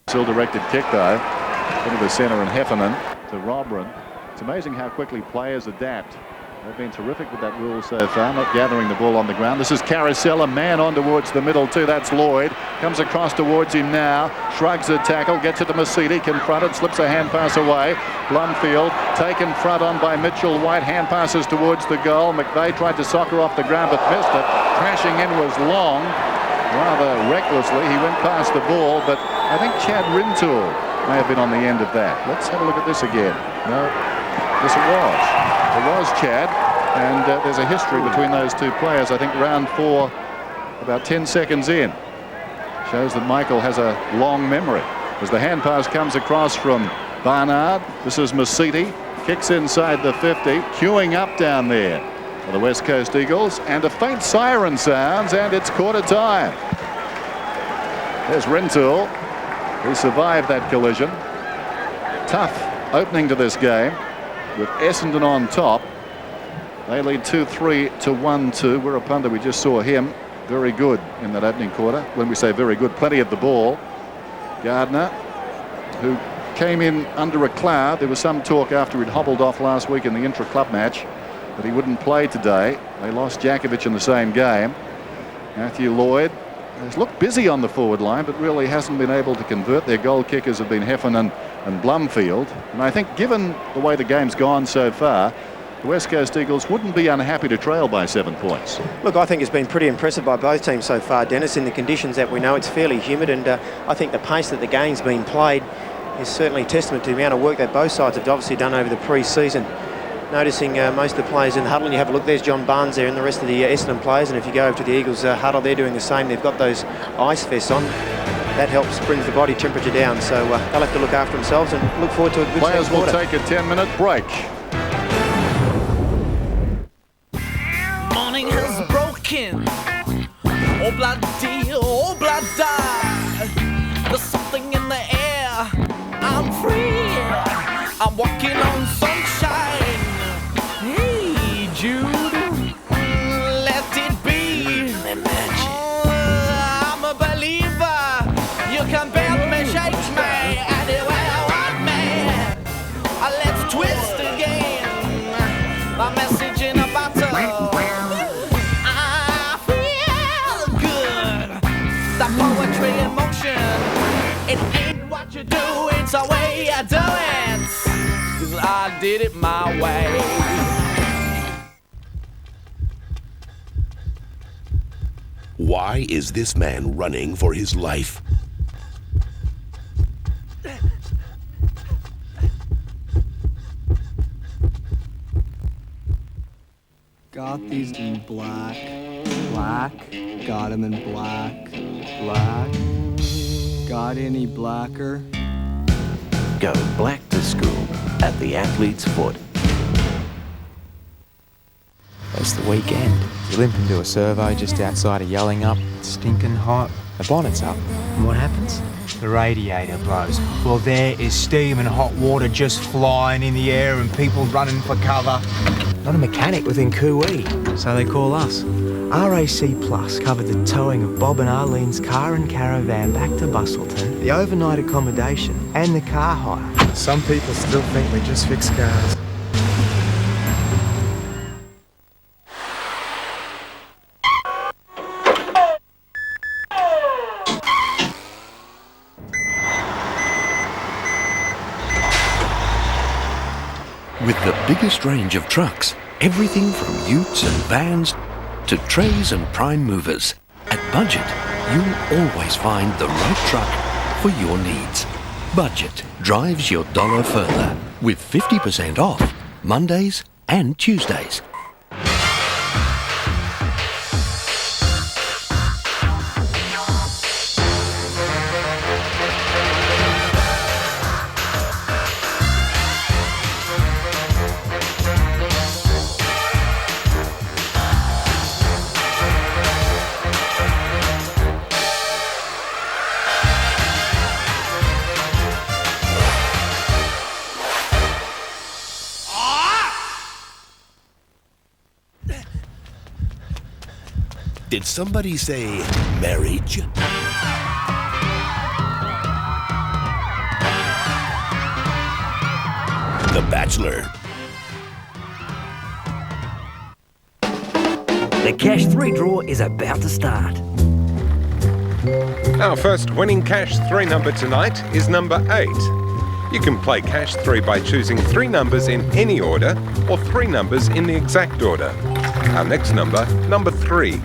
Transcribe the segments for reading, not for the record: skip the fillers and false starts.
Still directed kick though, into the centre and Heffernan to Robran. It's amazing how quickly players adapt. They've been terrific with that rule so far, not gathering the ball on the ground. This is Carousel, a man on towards the middle too. That's Lloyd. Comes across towards him now. Shrugs a tackle, gets it to Masidi, confronted, slips a hand pass away. Blumfield taken front on by Mitchell White. Hand passes towards the goal. McVeigh tried to soccer off the ground but missed it. Crashing in was Long. Rather recklessly, he went past the ball, but I think Chad Rintoul may have been on the end of that. Let's have a look at this again. No, yes it was. It was Chad, and there's a history between those two players. I think round 4, about 10 seconds in. Shows that Michael has a long memory. As the hand pass comes across from Barnard, this is Masiti, kicks inside the 50, queuing up down there for the West Coast Eagles, and a faint siren sounds, and it's quarter time. There's Rintoul, who survived that collision. Tough opening to this game, with Essendon on top. They lead 2-3 to 1-2. Wirrapunda, we just saw him. Very good in that opening quarter. When we say very good, plenty of the ball. Gardner, who came in under a cloud. There was some talk after he'd hobbled off last week in the intra-club match that he wouldn't play today. They lost Jakovic in the same game. Matthew Lloyd has looked busy on the forward line, but really hasn't been able to convert. Their goal kickers have been Heffernan and Blumfield. And I think given the way the game's gone so far, the West Coast Eagles wouldn't be unhappy to trail by 7 points. Look, I think it's been pretty impressive by both teams so far, Dennis, in the conditions that we know. It's fairly humid, and I think the pace that the game's been played is certainly a testament to the amount of work that both sides have obviously done over the pre-season. Noticing most of the players in the huddle, and you have a look, there's John Barnes there and the rest of the Essendon players, and if you go over to the Eagles huddle, they're doing the same. They've got those ice vests on. That helps brings the body temperature down, so they'll have to look after themselves and look forward to a good Players will take a 10-minute break. Morning has broken. Oh bloody, oh bloody. There's something in the air. I'm free. I'm walking on sunshine. Hey Jude, let it be. I'm a believer. You can bend me, shake me, anywhere I want me. Let's twist again. My message in a bottle. I feel good. The poetry in motion. It ain't what you do, it's the way you do it. 'Cause I did it my way. Why is this man running for his life? Got these in black. Black. Got them in black. Black. Got any blacker? Go black to school at the Athlete's Foot. It's the weekend. You limp into a servo just outside of Yellingup. It's stinking hot. The bonnet's up. And what happens? The radiator blows. Well, there is steam and hot water just flying in the air and people running for cover. Not a mechanic within Cooee, so they call us. RAC Plus covered the towing of Bob and Arlene's car and caravan back to Bustleton, the overnight accommodation, and the car hire. Some people still think we just fix cars. With the biggest range of trucks, everything from utes and vans to trays and prime movers. At Budget, you'll always find the right truck for your needs. Budget drives your dollar further with 50% off Mondays and Tuesdays. Did somebody say marriage? The Bachelor. The Cash 3 draw is about to start. Our first winning Cash 3 number tonight is number 8. You can play Cash 3 by choosing 3 numbers in any order or 3 numbers in the exact order. Our next number, number 3.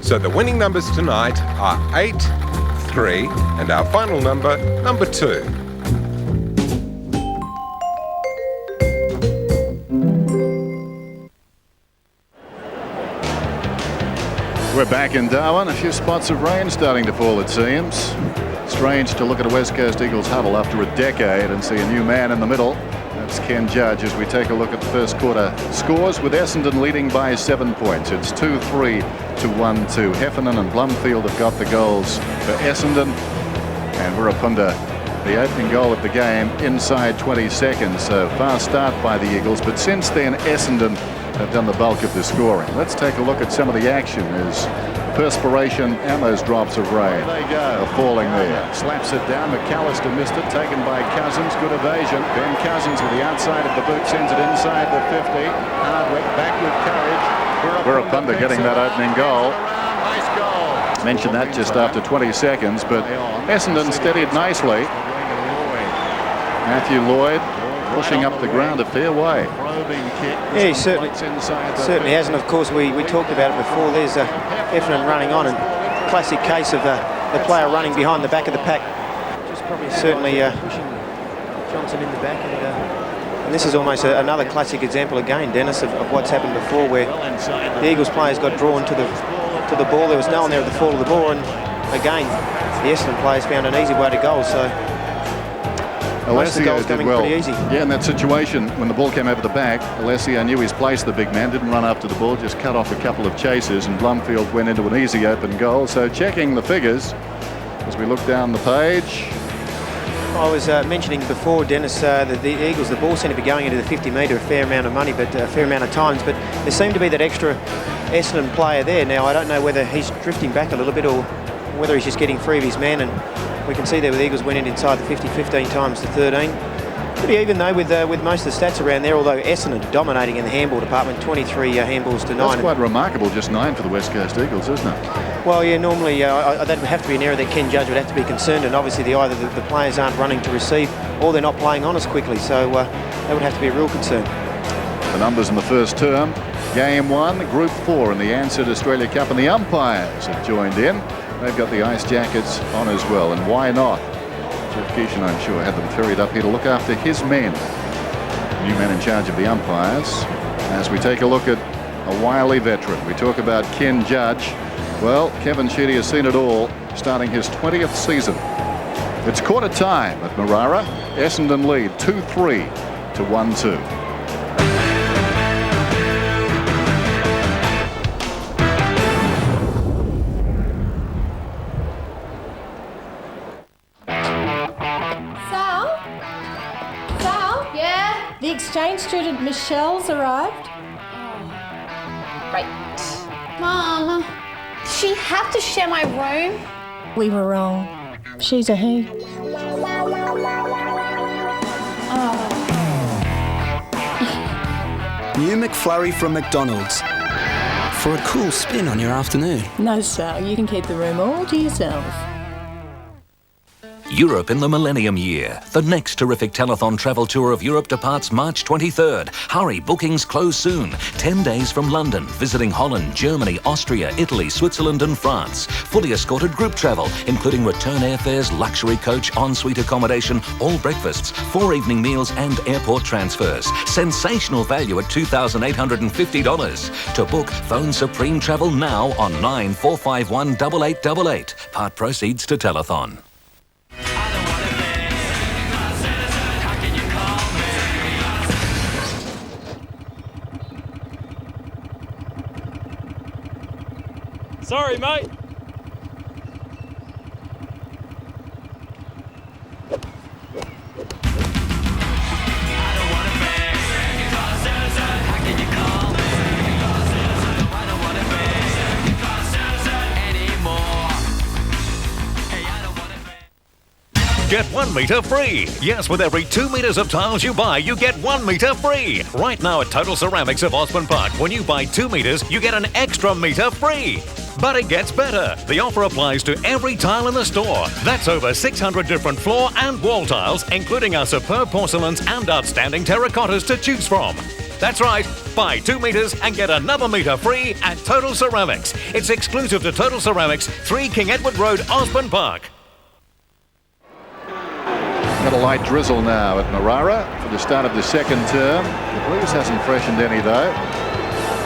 So the winning numbers tonight are 8, 3, and our final number, number 2. We're back in Darwin. A few spots of rain starting to fall, it seems. Strange to look at a West Coast Eagles huddle after a decade and see a new man in the middle. That's Ken Judge as we take a look at the first quarter scores, with Essendon leading by 7 points. It's 2-3 to 1-2. Heffernan and Blumfield have got the goals for Essendon. And Wirrapunda, the opening goal of the game, inside 20 seconds. So fast start by the Eagles. But since then, Essendon have done the bulk of the scoring. Let's take a look at some of the action as perspiration and those drops of rain. There they go, falling there. Slaps it down. McAllister missed it. Taken by Cousins. Good evasion. Ben Cousins with the outside of the boot sends it inside the 50. Hardwick back with courage. Wirrapunda getting that opening goal. Nice goal. Mentioned that just after 20 seconds, but Essendon steadied nicely. Matthew Lloyd pushing up the ground a fair way. Yeah, he certainly has, and of course we talked about it before. There's Heffernan running on, and classic case of the player running behind the back of the pack. Just probably certainly pushing Johnson in the back, and this is almost another classic example again, Dennis, of what's happened before, where the Eagles players got drawn to the ball. There was no one there at the fall of the ball, and again the Essendon players found an easy way to goal. So most of the goals coming pretty easy. Yeah, in that situation, when the ball came over the back, Alessio knew his place, the big man, didn't run after the ball, just cut off a couple of chases, and Blumfield went into an easy open goal. So checking the figures as we look down the page. I was mentioning before, Dennis, that the Eagles, the ball seemed to be going into the 50-metre a fair amount of money, but a fair amount of times, but there seemed to be that extra Essendon player there. Now, I don't know whether he's drifting back a little bit or whether he's just getting free of his man, and we can see there the Eagles went in inside the 50 15 times to 13. Pretty even though with most of the stats around there, although Essendon dominating in the handball department, 23 handballs to 9. That's quite remarkable, just 9 for the West Coast Eagles, isn't it? Well, yeah, normally that would have to be an area that Ken Judge would have to be concerned, and obviously either the players aren't running to receive or they're not playing on as quickly, so that would have to be a real concern. The numbers in the first term: Game 1, Group 4 in the Ansett Australia Cup, and the umpires have joined in. They've got the ice jackets on as well, and why not? Jeff Keeshan, I'm sure, had them ferried up here to look after his men. New man in charge of the umpires. As we take a look at a wily veteran, we talk about Ken Judge. Well, Kevin Sheedy has seen it all, starting his 20th season. It's quarter time at Marara. Essendon lead 2-3 to 1-2. The exchange student Michelle's arrived. Right. Mom, does she have to share my room? We were wrong. She's a he. New McFlurry from McDonald's. For a cool spin on your afternoon. No, Sal, you can keep the room all to yourself. Europe in the Millennium Year. The next terrific telethon travel tour of Europe departs March 23rd. Hurry, bookings close soon. 10 days from London, visiting Holland, Germany, Austria, Italy, Switzerland and France. Fully escorted group travel, including return airfares, luxury coach, ensuite accommodation, all breakfasts, 4 evening meals and airport transfers. Sensational value at $2,850. To book, phone Supreme Travel now on 9451 8888. Part proceeds to telethon. Sorry, mate. get 1 metre free. Yes, with every 2 metres of tiles you buy, you get 1 metre free. Right now at Total Ceramics of Osborne Park, when you buy 2 metres, you get an extra metre free. But it gets better. The offer applies to every tile in the store. That's over 600 different floor and wall tiles, including our superb porcelains and outstanding terracottas to choose from. That's right, buy 2 metres and get another metre free at Total Ceramics. It's exclusive to Total Ceramics, 3 King Edward Road, Osborne Park. Got a light drizzle now at Marara for the start of the second term. The breeze hasn't freshened any though.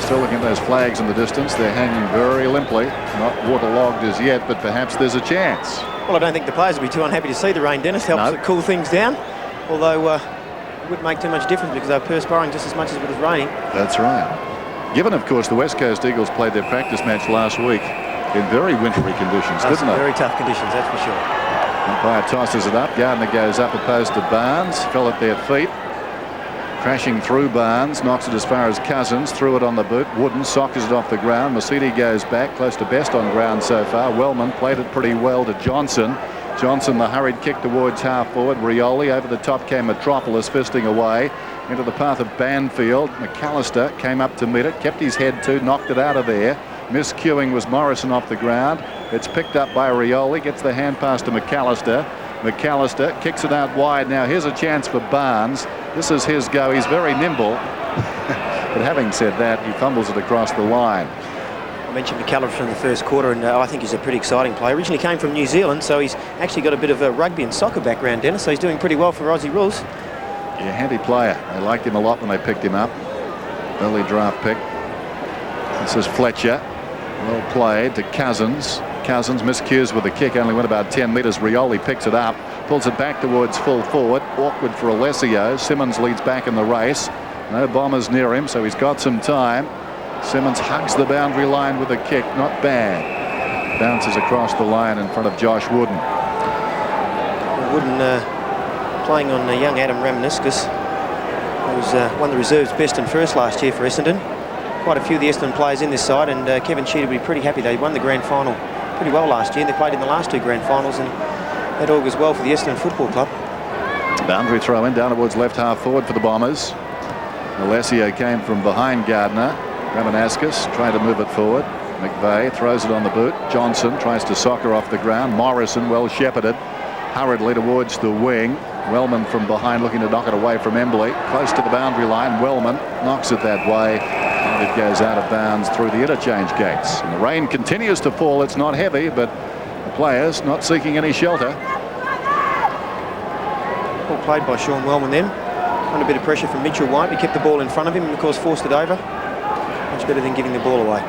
Still looking at those flags in the distance. They're hanging very limply. Not waterlogged as yet, but perhaps there's a chance. Well, I don't think the players will be too unhappy to see the rain, Dennis. Helps to cool things down. Although it wouldn't make too much difference because they're perspiring just as much as it was raining. That's right. Given, of course, the West Coast Eagles played their practice match last week in very wintry conditions, didn't they? Very tough conditions, that's for sure. Umpire tosses it up. Gardner goes up opposed to Barnes. Fell at their feet. Crashing through Barnes, knocks it as far as Cousins, threw it on the boot. Wooden sockers it off the ground. Mercedes goes back, close to best on ground so far. Wellman played it pretty well to Johnson. Johnson, the hurried kick towards half forward. Rioli, over the top came Metropolis, fisting away into the path of Banfield. McAllister came up to meet it, kept his head too, knocked it out of there. Miscuing was Morrison off the ground. It's picked up by Rioli, gets the hand pass to McAllister. McAllister kicks it out wide. Now here's a chance for Barnes. This is his go. He's very nimble. But having said that, he fumbles it across the line. I mentioned McAllister in the first quarter, and I think he's a pretty exciting player. Originally came from New Zealand, so he's actually got a bit of a rugby and soccer background, Dennis, so he's doing pretty well for Aussie rules. Yeah, handy player. They liked him a lot when they picked him up. Early draft pick. This is Fletcher. Well played to Cousins. Cousins miscues with the kick, only went about 10 metres. Rioli picks it up, pulls it back towards full forward. Awkward for Alessio. Simmons leads back in the race. No bombers near him, so he's got some time. Simmons hugs the boundary line with a kick, not bad. Bounces across the line in front of Josh Wooden. Wooden playing on young Adam Ramaniscus, who was one of the reserves best and first last year for Essendon. Quite a few of the Essendon players in this side, and Kevin Sheedy will be pretty happy. They won the grand final pretty well last year, and they played in the last 2 grand finals, and that augurs well for the Essendon Football Club. Boundary throw in down towards left half forward for the Bombers. Alessio came from behind Gardner. Ramaniscus tried to move it forward. McVeigh throws it on the boot. Johnson tries to soccer off the ground. Morrison, well shepherded, hurriedly towards the wing. Wellman from behind looking to knock it away from Embley. Close to the boundary line. Wellman knocks it that way, and it goes out of bounds through the interchange gates. And the rain continues to fall. It's not heavy, but the players not seeking any shelter. Well played by Sean Wellman then. Under a bit of pressure from Mitchell White. He kept the ball in front of him and of course forced it over. Much better than giving the ball away.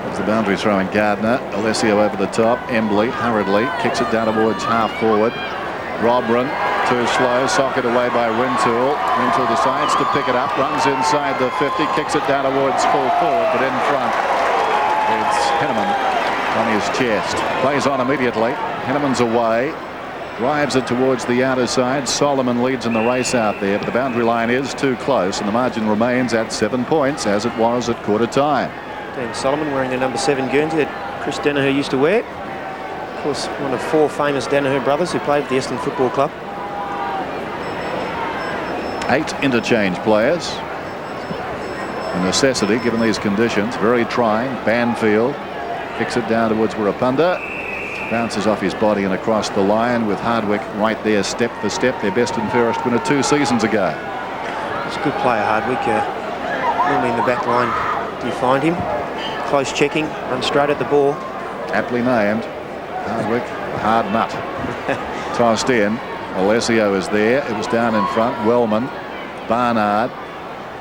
That's the boundary throwing Gardner. Alessio over the top. Embley hurriedly kicks it down towards half forward. Robran too slow, socket away by Rintoul. Rintoul decides to pick it up, runs inside the 50, kicks it down towards full forward, but in front it's Henneman on his chest. Plays on immediately. Henneman's away. Drives it towards the outer side. Solomon leads in the race out there, but the boundary line is too close, and the margin remains at 7 points, as it was at quarter time. Dan Solomon wearing the number 7 Guernsey that Chris Danaher used to wear. Of course, one of 4 famous Danaher brothers who played for the Essendon Football Club. 8 interchange players. A necessity given these conditions. Very trying. Banfield kicks it down towards Wirrapunda. Bounces off his body and across the line with Hardwick right there, step for step. Their best and fairest winner 2 seasons ago. He's a good player, Hardwick. Normally in the back line, do you find him? Close checking, runs straight at the ball. Aptly named. Hardwick, hard nut. Tossed in. Alessio is there. It was down in front. Wellman, Barnard.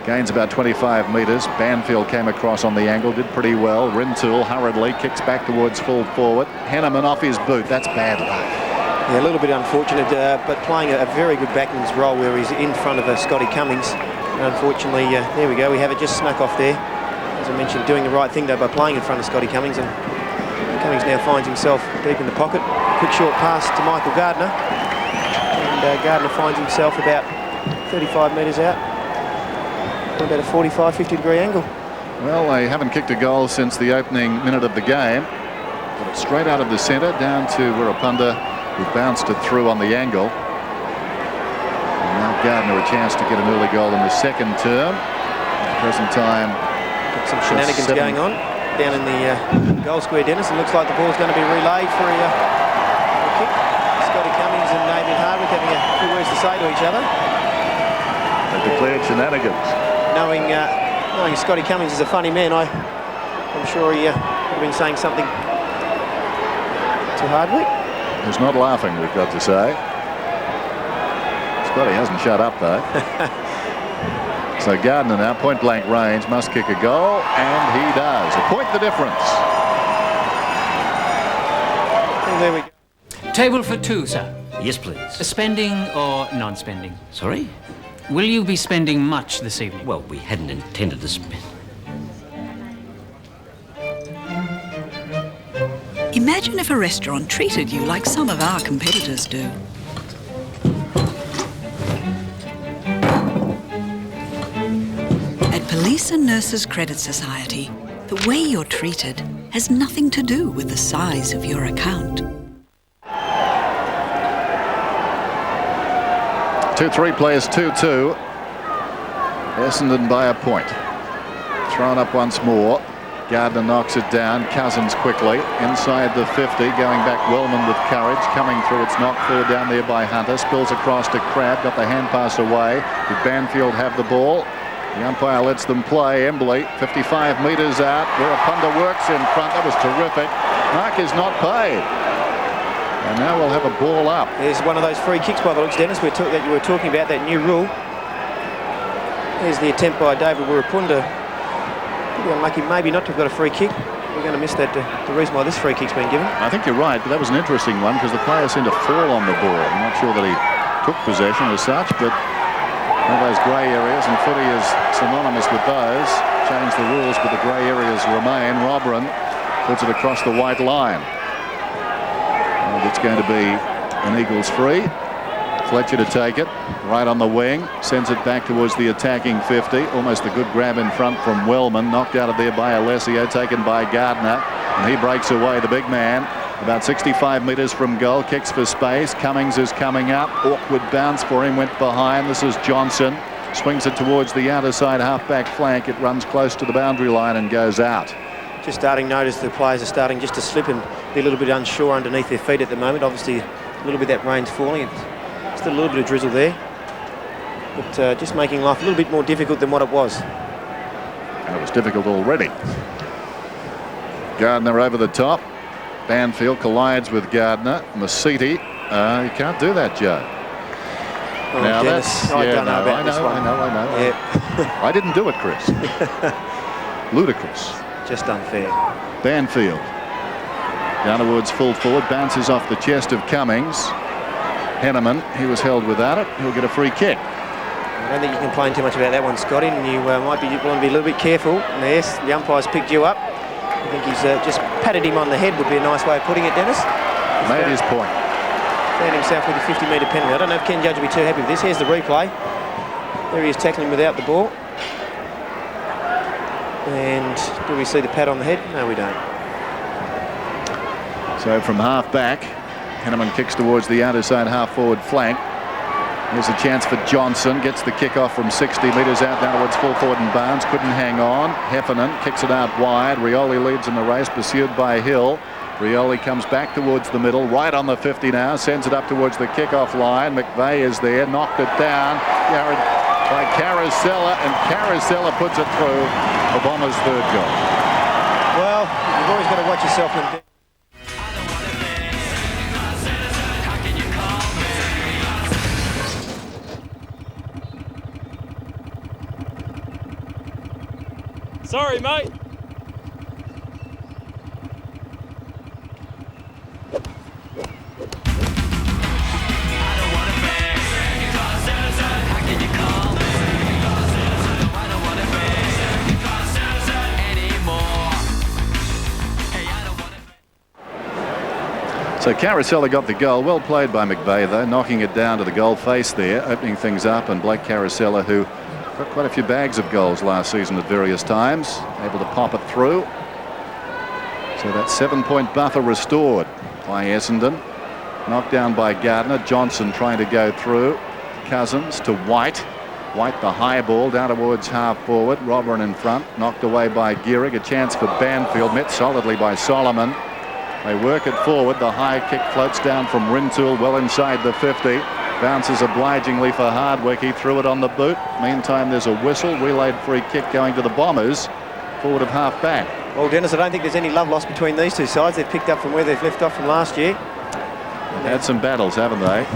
Gains about 25 metres. Banfield came across on the angle, did pretty well. Rintoul hurriedly kicks back towards full forward. Henneman off his boot. That's bad luck. Yeah, a little bit unfortunate, but playing a very good backman's role where he's in front of Scotty Cummings. And unfortunately, there we go. We have it just snuck off there. As I mentioned, doing the right thing though by playing in front of Scotty Cummings, and Cummings now finds himself deep in the pocket. Quick short pass to Michael Gardner, and Gardner finds himself about 35 metres out. About a 45-50 degree angle. Well, they haven't kicked a goal since the opening minute of the game. Got it straight out of the centre down to Wirrapunda who bounced it through on the angle. And now Gardner a chance to get an early goal in the second term. At the present time, got some shenanigans going on down in the goal square, Dennis. It looks like the ball's going to be relayed for a kick. Scotty Cummings and Damien Hardwick having a few words to say to each other. They declared shenanigans. Knowing Scotty Cummings is a funny man, I'm sure he would have been saying something to Hardwick. He's not laughing, we've got to say. Scotty hasn't shut up, though. So Gardner now, point blank range, must kick a goal, and he does. A point the difference. And there we go. Table for two, sir. Yes, please. Spending or non-spending? Sorry? Will you be spending much this evening? Well, we hadn't intended to spend. Imagine if a restaurant treated you like some of our competitors do. At Police and Nurses Credit Society, the way you're treated has nothing to do with the size of your account. 2-3 players 2-2. Essendon by a point. Thrown up once more. Gardner knocks it down. Cousins quickly inside the 50, going back. Wellman with courage, coming through. It's knocked forward down there by Hunter. Spills across to Crabb. Got the hand pass away. Did Banfield have the ball? The umpire lets them play. Embley 55 metres out. Wirapunda works in front. That was terrific. Mark is not paid. And now we'll have a ball up. There's one of those free kicks by the looks, Dennis, that you were talking about, that new rule. There's the attempt by David Wirapunda. Pretty unlucky maybe not to have got a free kick. We're going to miss that, the reason why this free kick's been given. I think you're right, but that was an interesting one because the player seemed to fall on the ball. I'm not sure that he took possession as such, but one of those grey areas, and footy is synonymous with those. Change the rules, but the grey areas remain. Robran puts it across the white line. And it's going to be an Eagles free. Fletcher to take it, right on the wing, sends it back towards the attacking 50. Almost a good grab in front from Wellman, knocked out of there by Alessio, taken by Gardner, and he breaks away, the big man, about 65 metres from goal, kicks for space. Cummings is coming up, awkward bounce for him, went behind. This is Johnson, swings it towards the outer side half-back flank. It runs close to the boundary line and goes out. Just starting notice the players are starting just to slip and be a little bit unsure underneath their feet at the moment. Obviously a little bit that rain's falling. Still a little bit of drizzle there, but just making life a little bit more difficult than what it was. And it was difficult already. Gardner over the top. Banfield collides with Gardner. Masiti, you can't do that, Joe. Oh, now Dennis, I don't know about this one. I know. Yeah. I didn't do it, Chris. Ludicrous. Just unfair. Banfield. Down towards full forward, bounces off the chest of Cummings. Henneman, he was held without it. He'll get a free kick. I don't think you can complain too much about that one, Scotty, and you might be want to be a little bit careful. And yes, the umpire's picked you up. I think he's just patted him on the head would be a nice way of putting it, Dennis. Made his point. Found himself with a 50-metre penalty. I don't know if Ken Judge will be too happy with this. Here's the replay. There he is tackling without the ball. And do we see the pat on the head? No, we don't. So from half back, Henneman kicks towards the outer side half-forward flank. Here's a chance for Johnson. Gets the kick off from 60 metres out down towards full forward and Barnes. Couldn't hang on. Heffernan kicks it out wide. Rioli leads in the race, pursued by Hill. Rioli comes back towards the middle, right on the 50 now. Sends it up towards the kick-off line. McVeigh is there. Knocked it down. By Carosella, and Carosella puts it through for Bombers' third goal. Well, you've always got to watch yourself. Sorry, mate. So Carosella got the goal. Well played by McVeigh, though, knocking it down to the goal face there, opening things up. And Blake Carosella, who got quite a few bags of goals last season at various times, able to pop it through. So that 7-point buffer restored by Essendon. Knocked down by Gardner. Johnson trying to go through. Cousins to White. White the high ball down towards half forward. Robert in front. Knocked away by Gehrig. A chance for Banfield. Met solidly by Solomon. They work it forward. The high kick floats down from Rintoul well inside the 50. Bounces obligingly for Hardwick. He threw it on the boot. Meantime, there's a whistle. Relayed free kick going to the Bombers. Forward of half back. Well, Dennis, I don't think there's any love lost between these two sides. They've picked up from where they've left off from last year. They've had some battles, haven't they?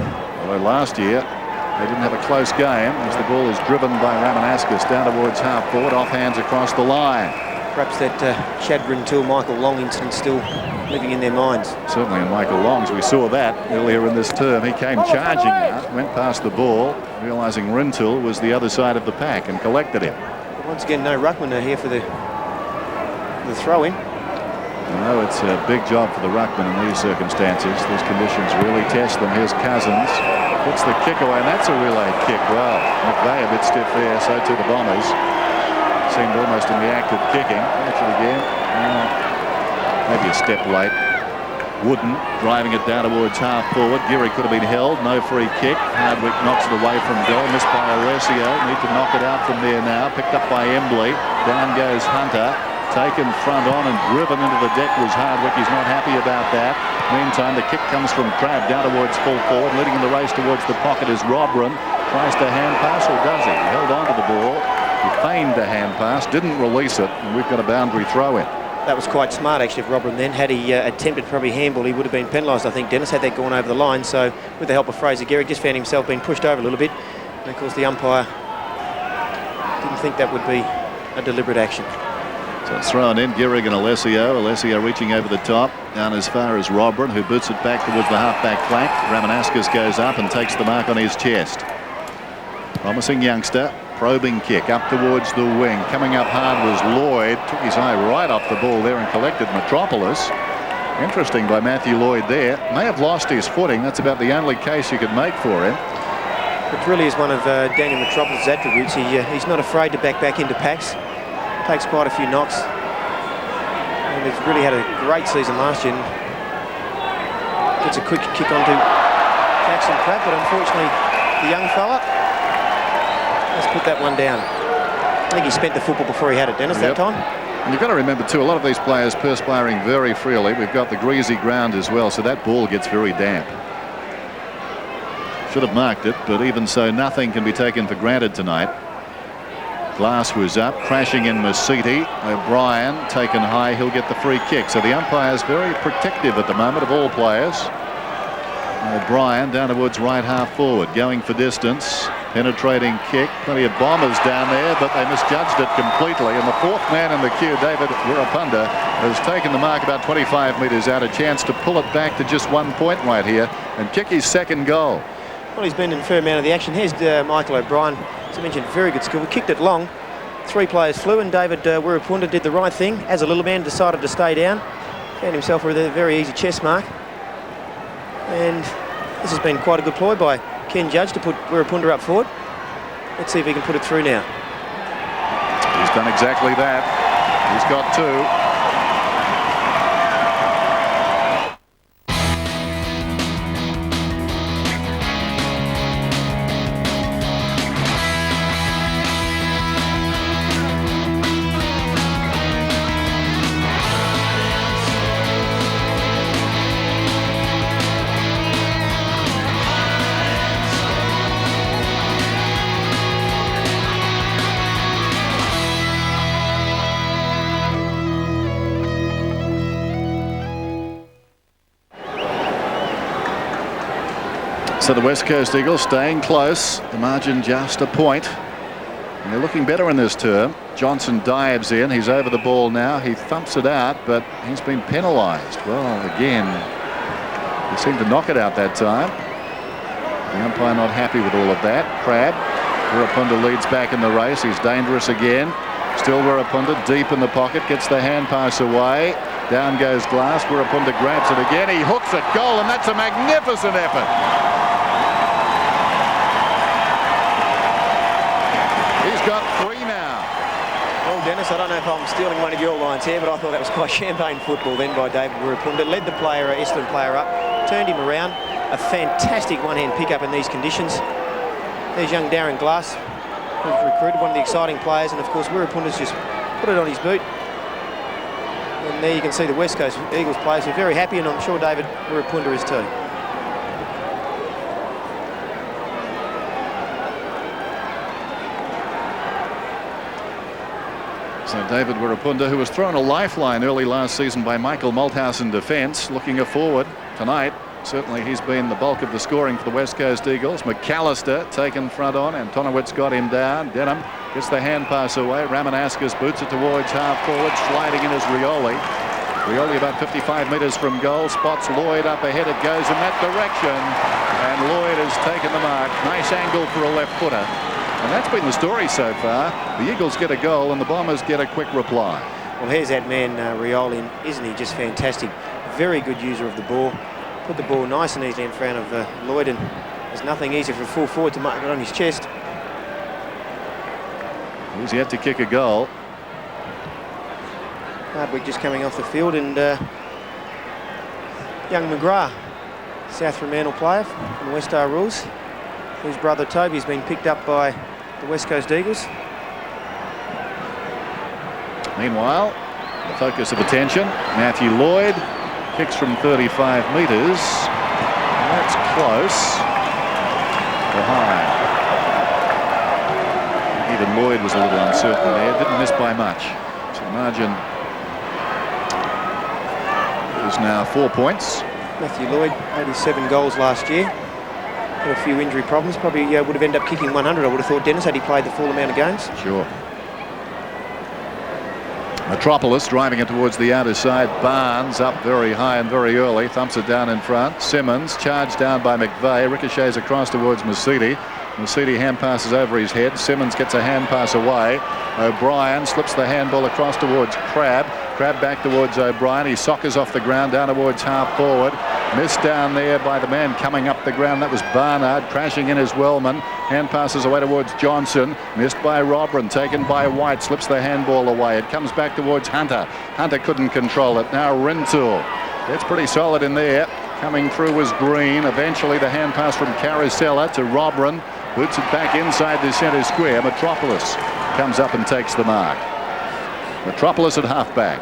Although last year they didn't have a close game as the ball is driven by Ramanauskas down towards half forward, off hands across the line. Perhaps that Chad Rintoul, Michael Long incident still living in their minds. Certainly in Michael Long's. We saw that earlier in this term. He came charging out, went past the ball, realising Rintoul was the other side of the pack and collected him. But once again, no ruckman here for the throw-in. No, it's a big job for the ruckman in these circumstances. These conditions really test them. Here's Cousins. Puts the kick away, and that's a relay kick. Well, McVeigh a bit stiff there, so too the Bombers. Seemed almost in the act of kicking. Catch it again. Maybe a step late. Wooden driving it down towards half forward. Gehrig could have been held. No free kick. Hardwick knocks it away from goal. Missed by Alessio. Need to knock it out from there now. Picked up by Embley. Down goes Hunter. Taken front on and driven into the deck was Hardwick. He's not happy about that. Meantime, the kick comes from Crabb down towards full forward. Leading in the race towards the pocket is Robran. Tries to hand pass, or does he? He held on to the ball. He feigned a hand pass, didn't release it, and we've got a boundary throw in. That was quite smart, actually, of Robran then. Had he attempted probably handball, he would have been penalised, I think, Dennis, had that gone over the line. So, with the help of Fraser Gehrig, just found himself being pushed over a little bit. And, of course, the umpire didn't think that would be a deliberate action. So it's thrown in, Gehrig and Alessio. Alessio reaching over the top, down as far as Robran, who boots it back towards the half-back flank. Ramanauskas goes up and takes the mark on his chest. Promising youngster. Probing kick up towards the wing. Coming up hard was Lloyd. Took his eye right off the ball there and collected Metropolis. Interesting by Matthew Lloyd there. May have lost his footing. That's about the only case you could make for him. It really is one of Daniel Metropolis' attributes. He's not afraid to back into packs. Takes quite a few knocks. And he's really had a great season last year. Gets a quick kick onto Jackson Pratt, but unfortunately the young fella has put that one down. I think he spent the football before he had it, Dennis, that time. And you've got to remember too, a lot of these players perspiring very freely. We've got the greasy ground as well, so that ball gets very damp. Should have marked it, but even so, nothing can be taken for granted tonight. Glass was up, crashing in Masiti. O'Brien taken high, he'll get the free kick. So the umpire's very protective at the moment of all players. O'Brien down towards right half forward, going for distance. Penetrating kick, plenty of Bombers down there, but they misjudged it completely. And the fourth man in the queue, David Wirapunda, has taken the mark about 25 metres out. A chance to pull it back to just 1 point right here and kick his second goal. Well, he's been in a fair amount of the action. Here's Michael O'Brien. As I mentioned, very good skill. We kicked it long. 3 players flew, and David Wirapunda did the right thing. As a little man, decided to stay down. Found himself with a very easy chest mark. And this has been quite a good ploy by Ken Judge to put Wirapunda up forward. Let's see if he can put it through now. He's done exactly that. He's got 2. So the West Coast Eagles staying close, the margin just a point. And they're looking better in this term. Johnson dives in, he's over the ball now, he thumps it out, but he's been penalised. Well, again, he seemed to knock it out that time. The umpire not happy with all of that. Crabb, Wirapunda leads back in the race, he's dangerous again. Still Wirapunda deep in the pocket, gets the hand pass away. Down goes Glass, Wirapunda grabs it again, he hooks it, goal, and that's a magnificent effort. He's got 3 now. Well, Dennis, I don't know if I'm stealing one of your lines here, but I thought that was quite champagne football then by David Wirapunda. Led the player, Essendon player up, turned him around, a fantastic one-hand pickup in these conditions. There's young Darren Glass, who's recruited, one of the exciting players, and of course Wirapunda's just put it on his boot. And there you can see the West Coast Eagles players are very happy, and I'm sure David Wirapunda is too. So David Wirapunda, who was thrown a lifeline early last season by Michael Malthouse in defence, looking forward tonight. Certainly he's been the bulk of the scoring for the West Coast Eagles. McAllister taken front on. Antonowitz got him down. Denham gets the hand pass away. Ramanaskas boots it towards half forward. Sliding in is Rioli. Rioli about 55 metres from goal. Spots Lloyd up ahead. It goes in that direction. And Lloyd has taken the mark. Nice angle for a left footer. And that's been the story so far. The Eagles get a goal and the Bombers get a quick reply. Well, here's that man, Rioli, and isn't he just fantastic? Very good user of the ball. Put the ball nice and easily in front of Lloyd, and there's nothing easier for a full forward to mark it on his chest. He's yet to kick a goal. Hardwick just coming off the field, and young McGrath, South Fremantle player from West Star Rules, whose brother Toby's been picked up by the West Coast Eagles. Meanwhile, the focus of attention, Matthew Lloyd kicks from 35 metres. That's close. Behind. Even Lloyd was a little uncertain there. Didn't miss by much. So the margin is now 4 points. Matthew Lloyd, 87 goals last year. Had a few injury problems. Probably would have ended up kicking 100, I would have thought, Dennis, had he played the full amount of games. Sure. Metropolis driving it towards the outer side. Barnes up very high and very early. Thumps it down in front. Simmons charged down by McVeigh. Ricochets across towards Masidi. Masidi hand passes over his head. Simmons gets a hand pass away. O'Brien slips the handball across towards Crabb. Crabb back towards O'Brien. He soccers off the ground down towards half forward. Missed down there by the man coming up the ground. That was Barnard. Crashing in as Wellman. Hand passes away towards Johnson. Missed by Robran. Taken by White. Slips the handball away. It comes back towards Hunter. Hunter couldn't control it. Now Rintoul. It's pretty solid in there. Coming through was Green. Eventually the hand pass from Carosella to Robran. Boots it back inside the centre square. Metropolis comes up and takes the mark. Metropolis at half-back.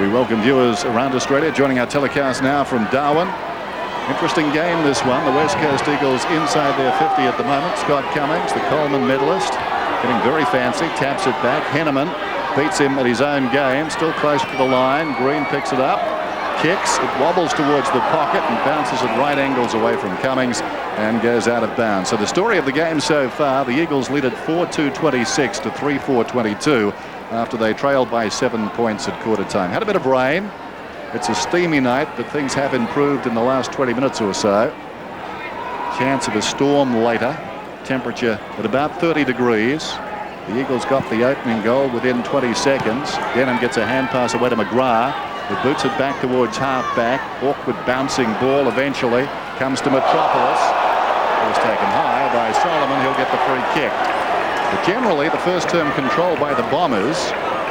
We welcome viewers around Australia joining our telecast now from Darwin. Interesting game, this one. The West Coast Eagles inside their 50 at the moment. Scott Cummings, the Coleman medalist, getting very fancy, taps it back. Henneman beats him at his own game, still close to the line. Green picks it up, kicks, it wobbles towards the pocket and bounces at right angles away from Cummings and goes out of bounds. So the story of the game so far, the Eagles lead at 4-2-26 to 3-4-22 after they trailed by 7 points at quarter time. Had a bit of rain. It's a steamy night, but things have improved in the last 20 minutes or so. Chance of a storm later. Temperature at about 30 degrees. The Eagles got the opening goal within 20 seconds. Denham gets a hand pass away to McGrath. He boots it back towards half-back. Awkward bouncing ball eventually comes to Metropolis. It was taken high by Solomon. He'll get the free kick. But generally, the first term control by the Bombers.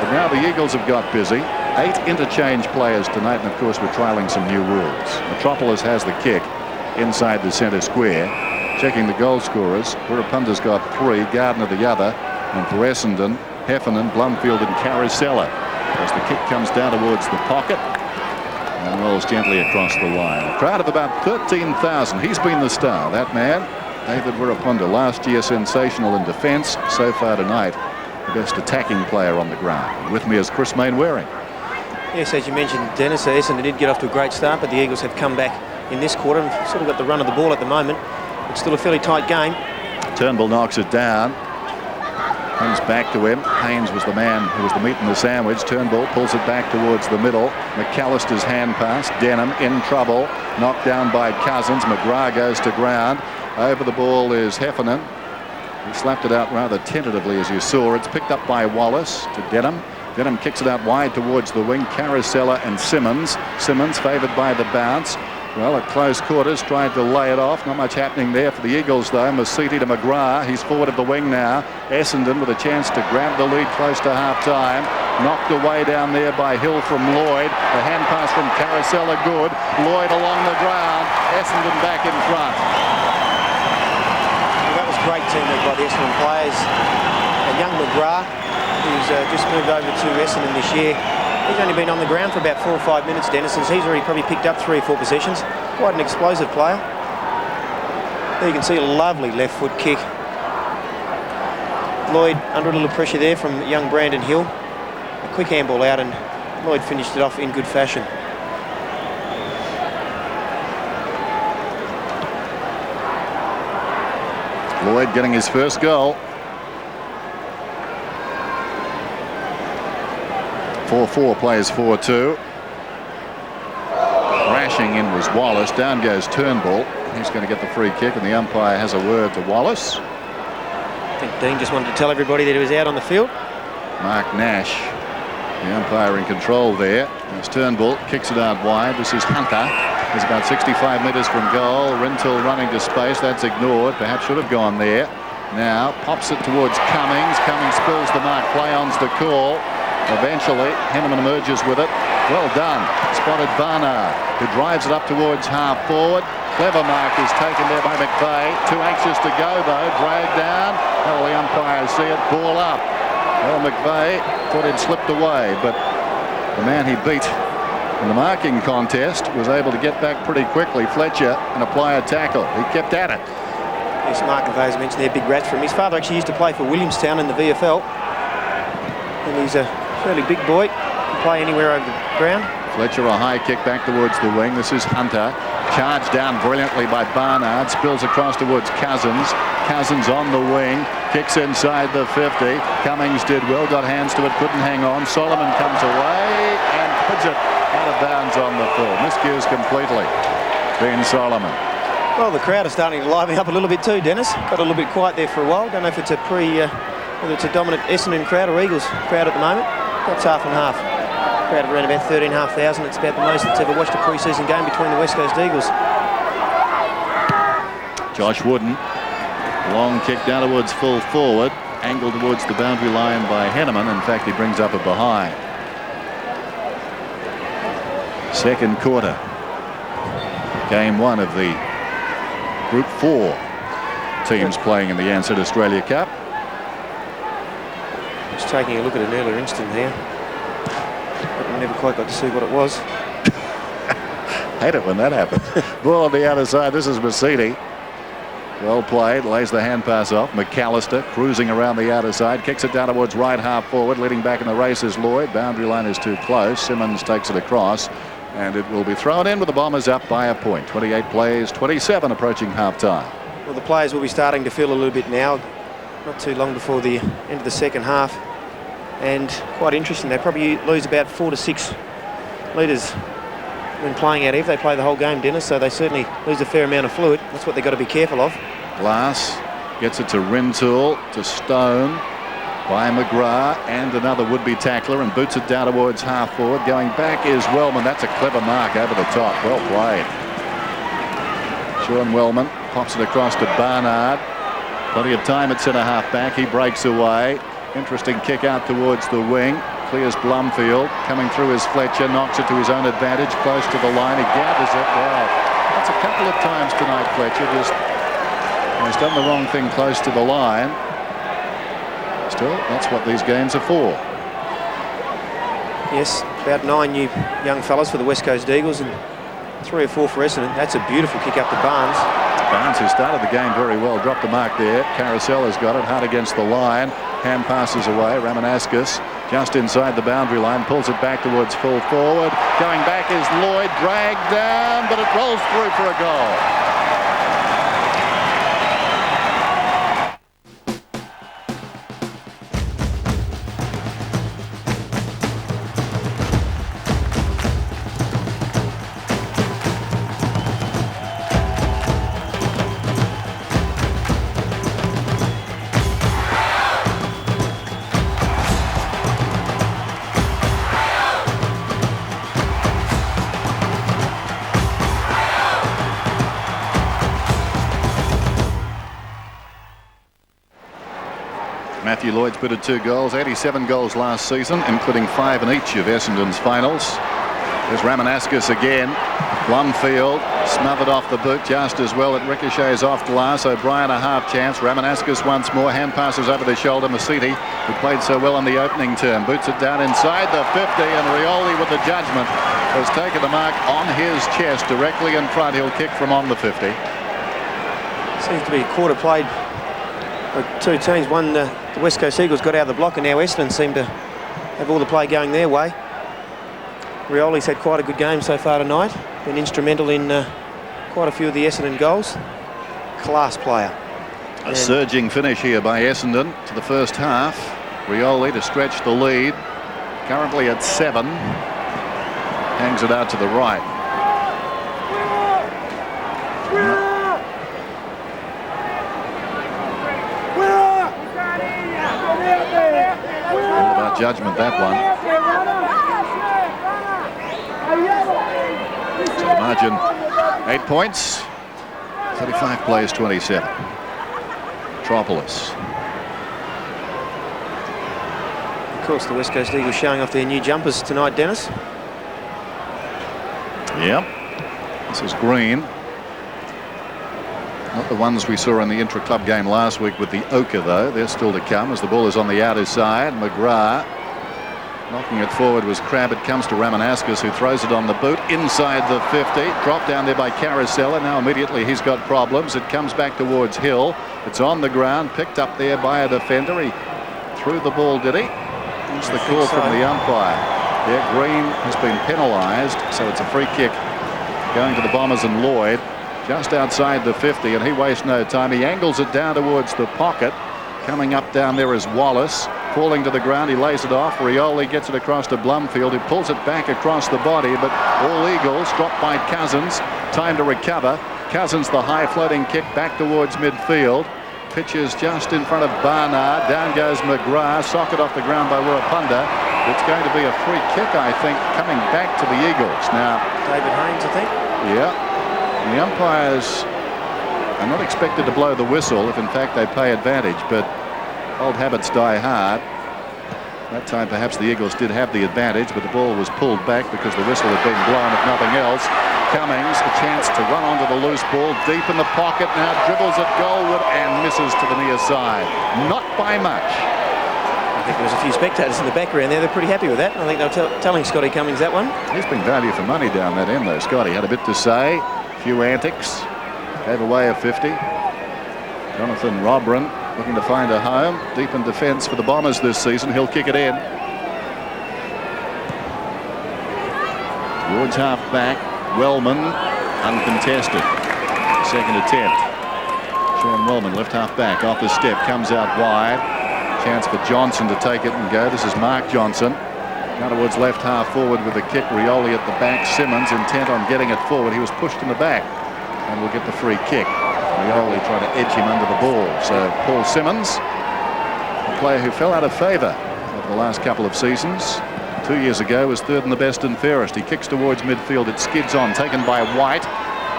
But now the Eagles have got busy. 8 interchange players tonight, and of course we're trialling some new rules. Metropolis has the kick inside the centre square. Checking the goal scorers. Wirapunda's got 3, Gardner the other. And for Essendon, Heffernan, Blumfield and Carosella. As the kick comes down towards the pocket and rolls gently across the line. A crowd of about 13,000. He's been the star, that man. David Wirapunda, last year sensational in defence. So far tonight, the best attacking player on the ground. With me is Chris Mainwaring. Yes, as you mentioned, Dennis, Essendon did get off to a great start, but the Eagles have come back in this quarter and sort of got the run of the ball at the moment. It's still a fairly tight game. Turnbull knocks it down. Comes back to him. Haynes was the man who was the meat in the sandwich. Turnbull pulls it back towards the middle. McAllister's hand pass. Denham in trouble. Knocked down by Cousins. McGrath goes to ground. Over the ball is Heffernan. He slapped it out rather tentatively, as you saw. It's picked up by Wallace to Denham. Denham kicks it out wide towards the wing. Carosella and Simmons. Simmons favoured by the bounce. Well, at close quarters, tried to lay it off. Not much happening there for the Eagles, though. Masiti to McGrath. He's forward of the wing now. Essendon with a chance to grab the lead close to half-time. knocked away down there by Hill from Lloyd. The hand pass from Carousel good. Lloyd along the ground. Essendon back in front. Well, that was great teamwork by the Essendon players. And young McGrath, who's just moved over to Essendon this year, he's only been on the ground for about 4 or 5 minutes, Dennis, and he's already probably picked up 3 or 4 possessions. Quite an explosive player. There you can see a lovely left foot kick. Lloyd under a little pressure there from young Brandon Hill. A quick handball out, and Lloyd finished it off in good fashion. Lloyd getting his first goal. 4-4 plays 4-2. Crashing in was Wallace. Down goes Turnbull. He's going to get the free kick, and the umpire has a word to Wallace. I think Dean just wanted to tell everybody that he was out on the field. Mark Nash, the umpire, in control there. As Turnbull kicks it out wide. This is Hunter. He's about 65 metres from goal. Rintoul running to space. That's ignored. Perhaps should have gone there. Now pops it towards Cummings. Cummings spills the mark. Play-on's the call. Eventually, Henneman emerges with it. Well done. Spotted Barnard, who drives it up towards half forward. Clever mark is taken there by McVeigh. Too anxious to go, though. Dragged down. How will the umpires see it? Ball up. Well, McVeigh thought he'd slipped away, but the man he beat in the marking contest was able to get back pretty quickly, Fletcher, and apply a tackle. He kept at it. Yes, Mark McVeigh's mentioned there, big rats for him. His father actually used to play for Williamstown in the VFL. And he's a fairly big boy, can play anywhere over the ground. Fletcher, a high kick back towards the wing. This is Hunter. Charged down brilliantly by Barnard. Spills across towards Cousins. Cousins on the wing. Kicks inside the 50. Cummings did well, got hands to it, couldn't hang on. Solomon comes away and puts it out of bounds on the full. Miscues completely. Ben Solomon. Well, the crowd is starting to liven up a little bit too, Dennis. Got a little bit quiet there for a while. Don't know if it's whether it's a dominant Essendon crowd or Eagles crowd at the moment. That's half and half. Crowd of around about 13,500. It's about the most that's ever watched a pre-season game between the West Coast Eagles. Josh Wooden. Long kick down towards full forward. Angled towards the boundary line by Henneman. In fact, he brings up a behind. Second quarter. Game 1 of the Group 4 teams playing in the Ansett Australia Cup. Just taking a look at an earlier instant there. But we never quite got to see what it was. Hate it when that happens. Ball on the outer side. This is Massini. Well played. Lays the hand pass off. McAllister cruising around the outer side. Kicks it down towards right half forward. Leading back in the race is Lloyd. Boundary line is too close. Simmons takes it across. And it will be thrown in with the Bombers up by a point. 28 plays, 27 approaching half-time. Well, the players will be starting to feel a little bit now. Not too long before the end of the second half. And quite interesting, they probably lose about 4 to 6 litres when playing out. If they play the whole game, Dennis, so they certainly lose a fair amount of fluid. That's what they've got to be careful of. Glass gets it to Rintoul, to Stone, by McGrath, and another would-be tackler, and boots it down towards half forward. Going back is Wellman. That's a clever mark over the top. Well played. Sean Wellman pops it across to Barnard. Plenty of time at centre half back. He breaks away. Interesting kick out towards the wing. Clears Blumfield. Coming through is Fletcher. Knocks it to his own advantage. Close to the line. He gathers it. Wow. That's a couple of times tonight, Fletcher. He's done the wrong thing close to the line. Still, that's what these games are for. Yes, about 9 new young fellas for the West Coast Eagles and 3 or 4 for Essendon. That's a beautiful kick up to Barnes. Barnes, who started the game very well, dropped the mark there. Carousel has got it hard against the line. Hand passes away. Ramanaskas just inside the boundary line, pulls it back towards full forward. Going back is Lloyd, dragged down, but it rolls through for a goal. Matthew Lloyd's booted 2 goals, 87 goals last season, including 5 in each of Essendon's finals. There's Ramanascus again. Blumfield smothered off the boot just as well. It ricochets off glass. O'Brien a half chance. Ramanascus once more. Hand passes over the shoulder. Masiti, who played so well on the opening term, boots it down inside the 50, and Rioli with the judgment has taken the mark on his chest directly in front. He'll kick from on the 50. Seems to be a quarter played by 2 teams. One, the West Coast Eagles got out of the block, and now Essendon seem to have all the play going their way. Rioli's had quite a good game so far tonight. Been instrumental in quite a few of the Essendon goals. Class player. A surging finish here by Essendon to the first half. Rioli to stretch the lead. Currently at 7. Hangs it out to the right. All about judgment, that one. So the margin 8 points. 35 plays 27. Metropolis. Of course, the West Coast Eagles showing off their new jumpers tonight, Dennis. Yep. This is green. Not the ones we saw in the intra-club game last week with the ochre, though. They're still to come as the ball is on the outer side. McGrath knocking it forward was Crabb. It comes to Ramanascus, who throws it on the boot inside the 50. Dropped down there by Carousella. Now immediately he's got problems. It comes back towards Hill. It's on the ground, picked up there by a defender. He threw the ball, did he? It's the call from the umpire. Yeah, Green has been penalised, so it's a free kick going to the Bombers and Lloyd just outside the 50, and he wastes no time. He angles it down towards the pocket. Coming up down there is Wallace. Falling to the ground, he lays it off. Rioli gets it across to Blumfield, who pulls it back across the body, but all Eagles dropped by Cousins. Time to recover. Cousins, the high floating kick back towards midfield. Pitches just in front of Barnard. Down goes McGrath. Socket off the ground by Ruapunda. It's going to be a free kick, I think, coming back to the Eagles. Now, David Haynes, I think. Yeah. The umpires are not expected to blow the whistle if, in fact, they pay advantage, but old habits die hard. That time, perhaps the Eagles did have the advantage, but the ball was pulled back because the whistle had been blown, if nothing else. Cummings, a chance to run onto the loose ball, deep in the pocket, now dribbles at goalward and misses to the near side. Not by much. I think there was a few spectators in the background there. They're pretty happy with that. I think they were telling Scotty Cummings that one. He's been value for money down that end, though. Scotty had a bit to say, a few antics, gave away a 50. Jonathan Robran looking to find a home. Deep in defence for the Bombers this season. He'll kick it in. Towards half back. Wellman uncontested. Second attempt. Sean Wellman, left half back, off the step, comes out wide. Chance for Johnson to take it and go. This is Mark Johnson. Now towards left half forward with the kick. Rioli at the back. Simmons intent on getting it forward. He was pushed in the back and will get the free kick. Rioli trying to edge him under the ball. So Paul Simmons, a player who fell out of favour over the last couple of seasons. 2 years ago was third and the best and fairest. He kicks towards midfield. It skids on, taken by White.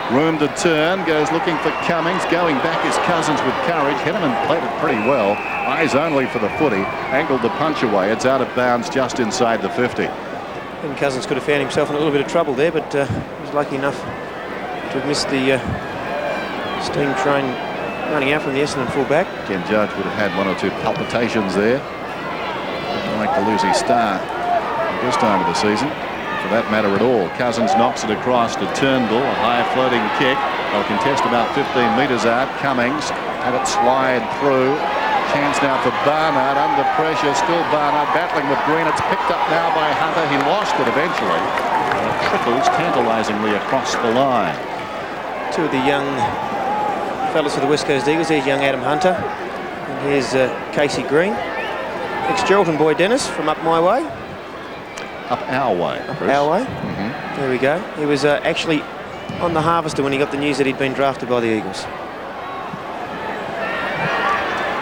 Room to turn, goes looking for Cummings. Going back is Cousins with courage. Henneman played it pretty well. Eyes only for the footy. Angled the punch away. It's out of bounds just inside the 50. And Cousins could have found himself in a little bit of trouble there, but he was lucky enough to have missed the steam train running out from the Essendon full-back. Ken Judge would have had 1 or 2 palpitations there. Didn't like to lose his star this time of the season, for that matter at all. Cousins knocks it across to Turnbull, a high floating kick. They'll contest about 15 metres out. Cummings had it slide through. Chance now for Barnard, under pressure. Still Barnard battling with Green. It's picked up now by Hunter. He lost it eventually. And it trickles tantalisingly across the line. Two of the young fellas for the West Coast Eagles. There's young Adam Hunter, and here's Casey Green. Ex-Geraldton boy Dennis from up my way. Up our way. Up our way. There we go. He was actually on the Harvester when he got the news that he'd been drafted by the Eagles.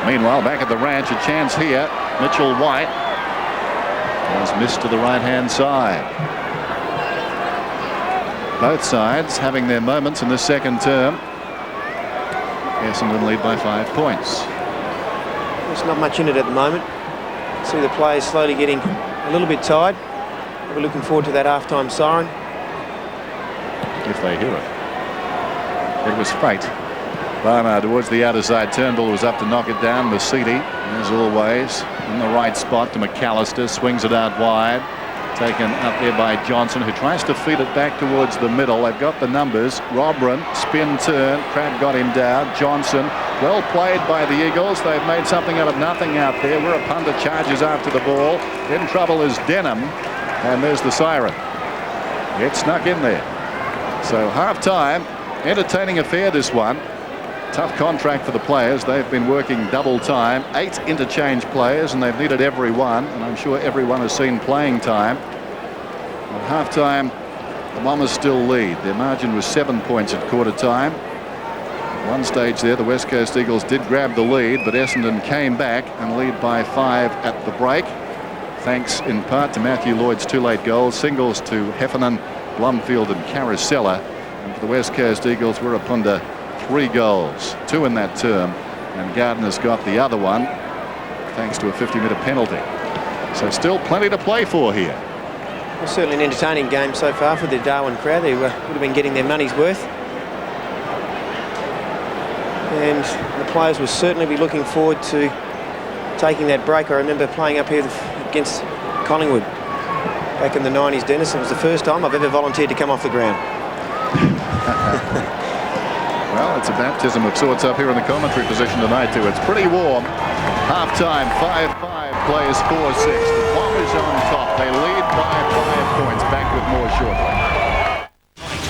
Meanwhile, back at the ranch, a chance here. Mitchell White has missed to the right-hand side. Both sides having their moments in this second term. Essendon lead by 5 points. There's not much in it at the moment. See the players slowly getting a little bit tired. We're looking forward to that half-time siren. If they hear it. It was fate. Barnard towards the outer side. Turnbull was up to knock it down. Mercedes, as always, in the right spot to McAllister. Swings it out wide. Taken up there by Johnson, who tries to feed it back towards the middle. They've got the numbers. Robran, spin turn. Crabb got him down. Johnson, well played by the Eagles. They've made something out of nothing out there. Wirapunda charges after the ball. In trouble is Denham. And there's the siren. It snuck in there. So half-time, entertaining affair this one. Tough contract for the players. They've been working double time. 8 interchange players, and they've needed every one. And I'm sure everyone has seen playing time. At half-time, the Bombers still lead. Their margin was 7 points at quarter time. At one stage there, the West Coast Eagles did grab the lead, but Essendon came back and lead by 5 at the break. Thanks in part to Matthew Lloyd's 2 late goals. Singles to Heffernan, Blumfield and Carosella. And for the West Coast Eagles, Wirapunda, 3 goals, 2 in that term, and Gardner's got the other one thanks to a 50-metre penalty. So still plenty to play for here. Well, certainly an entertaining game so far for the Darwin crowd. They would have been getting their money's worth. And the players will certainly be looking forward to taking that break. I remember playing up here against Collingwood back in the 90s, Dennis. It was the first time I've ever volunteered to come off the ground. Well, it's a baptism of sorts up here in the commentary position tonight, too. It's pretty warm. Half-time, 5-5, plays 4-6. The Bombers on top. They lead by 5 points. Back with more shortly.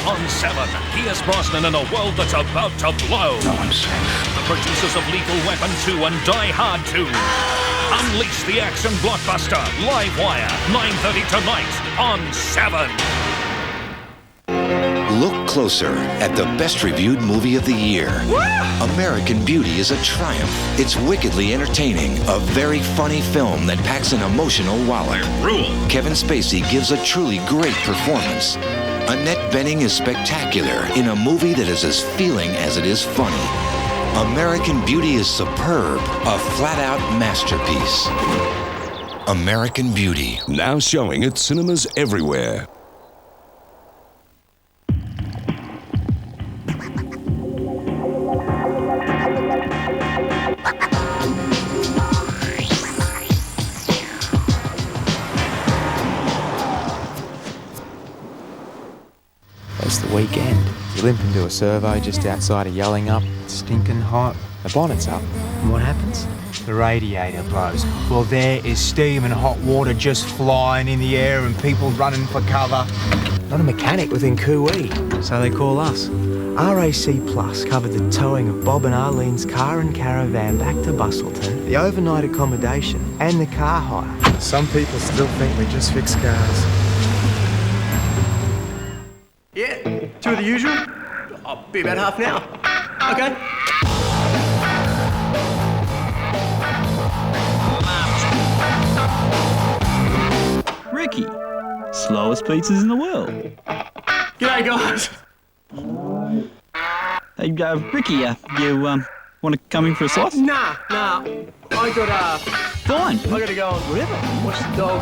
On 7, here's Brosnan in a world that's about to blow. No one's safe. The producers of Lethal Weapon 2 and Die Hard 2. Unleash the action blockbuster. Live Wire, 9:30 tonight on 7. Look closer at the best reviewed movie of the year. American Beauty is a triumph. It's wickedly entertaining, a very funny film that packs an emotional wallop. Kevin Spacey gives a truly great performance. Annette Bening is spectacular in a movie that is as feeling as it is funny. American Beauty is superb, a flat-out masterpiece. American Beauty. Now showing at cinemas everywhere. It's the weekend. You limp into a servo just outside of Yelling Up. It's stinking hot. The bonnet's up. And what happens? The radiator blows. Well, there is steam and hot water just flying in the air and people running for cover. Not a mechanic within Cooee, so they call us. RAC Plus covered the towing of Bob and Arlene's car and caravan back to Bustleton, the overnight accommodation and the car hire. Some people still think we just fix cars. Yeah, 2 of the usual. I'll be about half an hour. Okay. Ricky, slowest pizzas in the world. G'day, guys. Hey, Ricky, you want to come in for a slice? Nah. I got Fine. I gotta go and whatever. Watch the dog.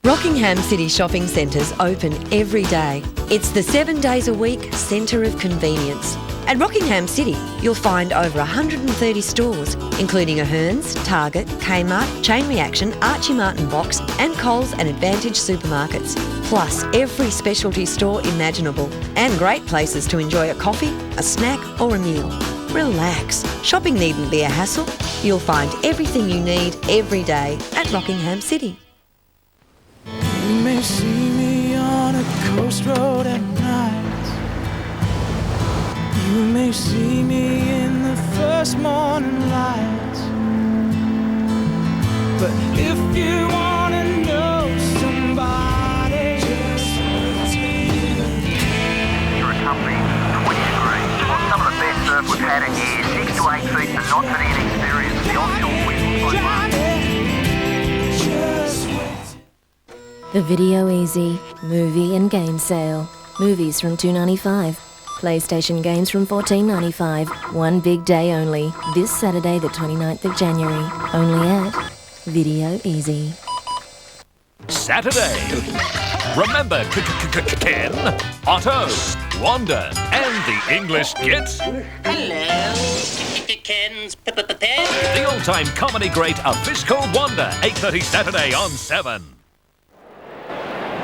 Rockingham City shopping centres open every day. It's the 7 days a week centre of convenience. At Rockingham City, you'll find over 130 stores, including Ahern's, Target, Kmart, Chain Reaction, Archie Martin Box and Coles and Advantage supermarkets. Plus every specialty store imaginable and great places to enjoy a coffee, a snack or a meal. Relax. Shopping needn't be a hassle. You'll find everything you need every day at Rockingham City. You may see me on a coast road at night. You may see me in the first morning light. But if you wanna know somebody, just ask me. You're a company, 20 degrees. On some of the best surf we've had in years. 6 to 8 feet, but not for the inexperienced. The offshore wind. The Video Easy movie and game sale. Movies from $2.95. PlayStation games from $14.95. One big day only. This Saturday, the 29th of January. Only at Video Easy. Saturday. Remember Ken, Otto, Wanda, and the English Git? Hello, Ken's pen. The all-time comedy great A Fish Called Wanda, 8:30 Saturday on 7.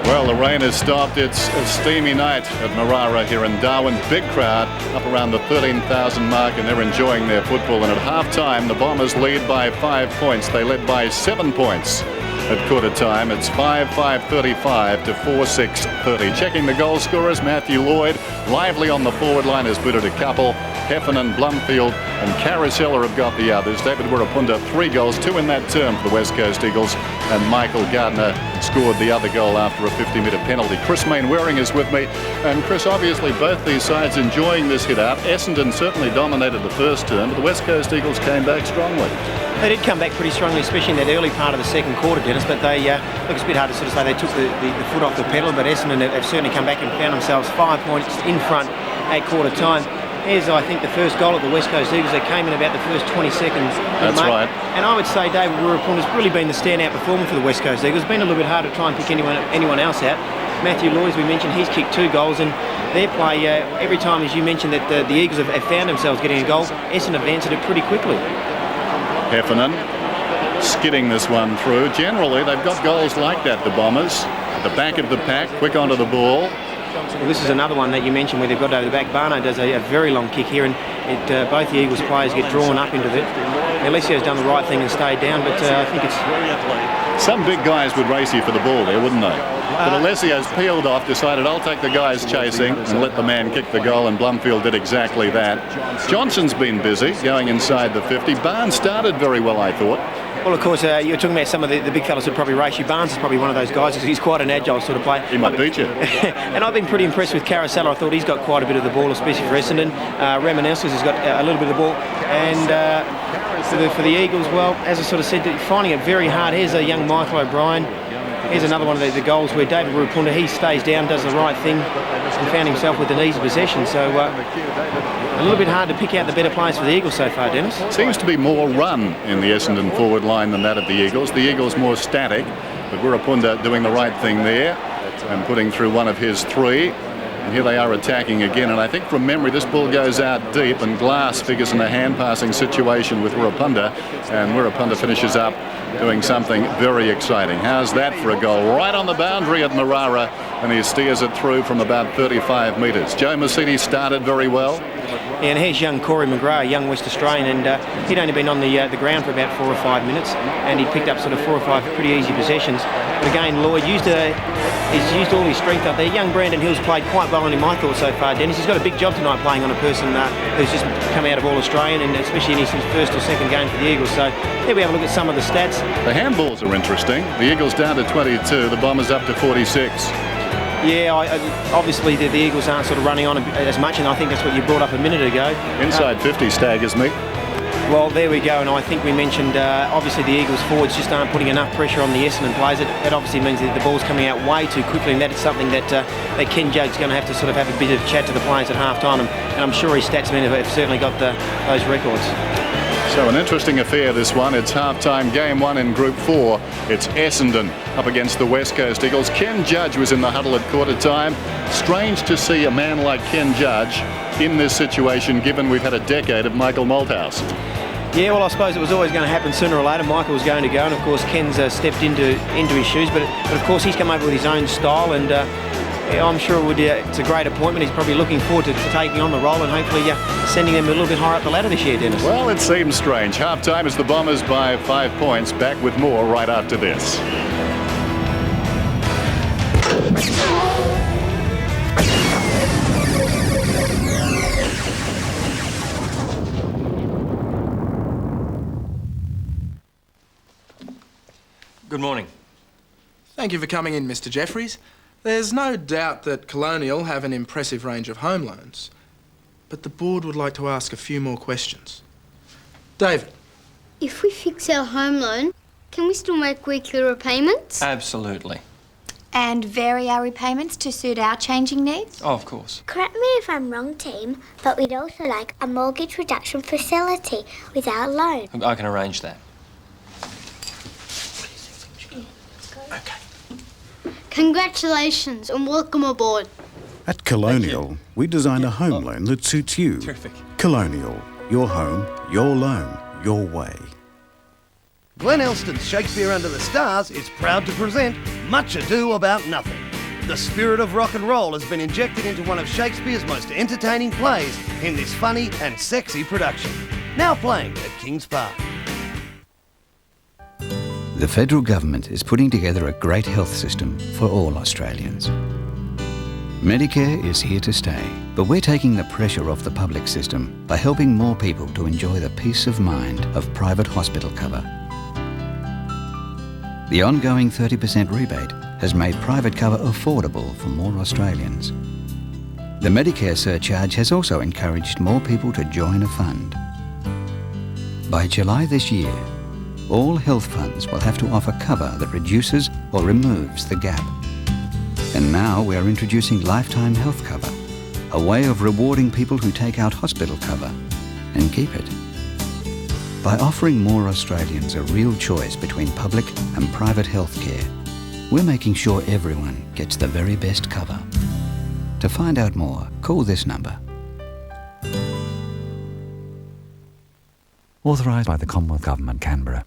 Well, the rain has stopped. It's a steamy night at Marara here in Darwin. Big crowd, up around the 13,000 mark, and they're enjoying their football. And at half-time, the Bombers lead by 5 points. They led by 7 points at quarter time. It's 5-5-35 to 4-6-30. Checking the goal scorers, Matthew Lloyd, lively on the forward line, has booted a couple. Heffernan, Blumfield and Carousella have got the others. David Wirrapunda, 3 goals, 2 in that term for the West Coast Eagles. And Michael Gardner scored the other goal after a 50-metre penalty. Chris Mainwaring is with me. And Chris, obviously both these sides enjoying this hit out. Essendon certainly dominated the first term, but the West Coast Eagles came back strongly. They did come back pretty strongly, especially in that early part of the second quarter, Dennis, but they, look, it's a bit hard to sort of say they took the foot off the pedal, but Essendon have certainly come back and found themselves 5 points in front at quarter time. Here's, I think, the first goal of the West Coast Eagles. They came in about the first 20 seconds. That's right. And I would say David Wirrapunda has really been the standout performer for the West Coast Eagles. It's been a little bit hard to try and pick anyone else out. Matthew Lloyd, as we mentioned, he's kicked 2 goals, and their play, every time, as you mentioned, that the Eagles have found themselves getting a goal, Essendon have answered it pretty quickly. Heffernan skidding this one through. Generally, they've got goals like that, the Bombers. At the back of the pack, quick onto the ball. Well, this is another one that you mentioned where they've got over the back. Barno does a very long kick here, and both the Eagles players get drawn up into it. Alessio's done the right thing and stayed down, but I think it's... Some big guys would race you for the ball there, wouldn't they? But Alessio's peeled off, decided I'll take the guys chasing and let the man kick the goal, and Blumfield did exactly that. Johnson's been busy going inside the 50. Barnes started very well, I thought. Well, of course, you're talking about some of the big fellas who'd probably race you. Barnes is probably one of those guys because he's quite an agile sort of player. He might beat you. And I've been pretty impressed with Carousella. I thought he's got quite a bit of the ball, especially for Essendon. Remanelskis has got a little bit of the ball. And for the Eagles, well, as I sort of said, finding it very hard. Here's a young Michael O'Brien. Here's another one of the goals where David Wirrapunda, he stays down, does the right thing, and found himself with an easy possession. So a little bit hard to pick out the better players for the Eagles so far, Dennis. Seems to be more run in the Essendon forward line than that of the Eagles. The Eagles more static, but Wirrapunda doing the right thing there and putting through one of his 3. And here they are attacking again, and I think from memory this ball goes out deep, and Glass figures in a hand-passing situation with Wirrapunda, and Wirrapunda finishes up doing something very exciting. How's that for a goal? Right on the boundary at Marara, and he steers it through from about 35 metres. Joe Mercedes started very well. And here's young Corey McGrath, a young West Australian, and he'd only been on the ground for about 4 or 5 minutes, and he picked up sort of 4 or 5 pretty easy possessions. But again, Lloyd he's used all his strength up there. Young Brandon Hill's played quite well in my thoughts so far, Dennis. He's got a big job tonight playing on a person who's just come out of All-Australian, and especially in his first or second game for the Eagles. So here we have a look at some of the stats. The handballs are interesting. The Eagles down to 22, the Bombers up to 46. Yeah, obviously the Eagles aren't sort of running on as much, and I think that's what you brought up a minute ago. Inside 50 staggers me. Well, there we go, and I think we mentioned obviously the Eagles forwards just aren't putting enough pressure on the Essendon players. It obviously means that the ball's coming out way too quickly, and that is something that Ken Judd's going to have to sort of have a bit of chat to the players at half-time, and I'm sure his statsmen have certainly got those records. So an interesting affair, this one. It's half-time, game 1 in Group 4. It's Essendon up against the West Coast Eagles. Ken Judge was in the huddle at quarter time. Strange to see a man like Ken Judge in this situation, given we've had a decade of Michael Malthouse. Yeah, well, I suppose it was always going to happen sooner or later. Michael was going to go, and of course Ken's stepped into his shoes, but of course he's come over with his own style, and I'm sure it's a great appointment. He's probably looking forward to taking on the role and hopefully sending them a little bit higher up the ladder this year, Dennis. Well, it seems strange. Half-time is the Bombers by 5 points. Back with more right after this. Good morning. Thank you for coming in, Mr. Jeffries. There's no doubt that Colonial have an impressive range of home loans, but the board would like to ask a few more questions. David. If we fix our home loan, can we still make weekly repayments? Absolutely. And vary our repayments to suit our changing needs? Oh, of course. Correct me if I'm wrong, team, but we'd also like a mortgage reduction facility without loan. I can arrange that. Congratulations and welcome aboard. At Colonial, we design a home loan that suits you. Terrific. Colonial, your home, your loan, your way. Glenn Elston's Shakespeare Under the Stars is proud to present Much Ado About Nothing. The spirit of rock and roll has been injected into one of Shakespeare's most entertaining plays in this funny and sexy production. Now playing at Kings Park. The federal government is putting together a great health system for all Australians. Medicare is here to stay, but we're taking the pressure off the public system by helping more people to enjoy the peace of mind of private hospital cover. The ongoing 30% rebate has made private cover affordable for more Australians. The Medicare surcharge has also encouraged more people to join a fund. By July this year, all health funds will have to offer cover that reduces or removes the gap. And now we're introducing lifetime health cover, a way of rewarding people who take out hospital cover and keep it. By offering more Australians a real choice between public and private health care, we're making sure everyone gets the very best cover. To find out more, call this number. Authorised by the Commonwealth Government, Canberra.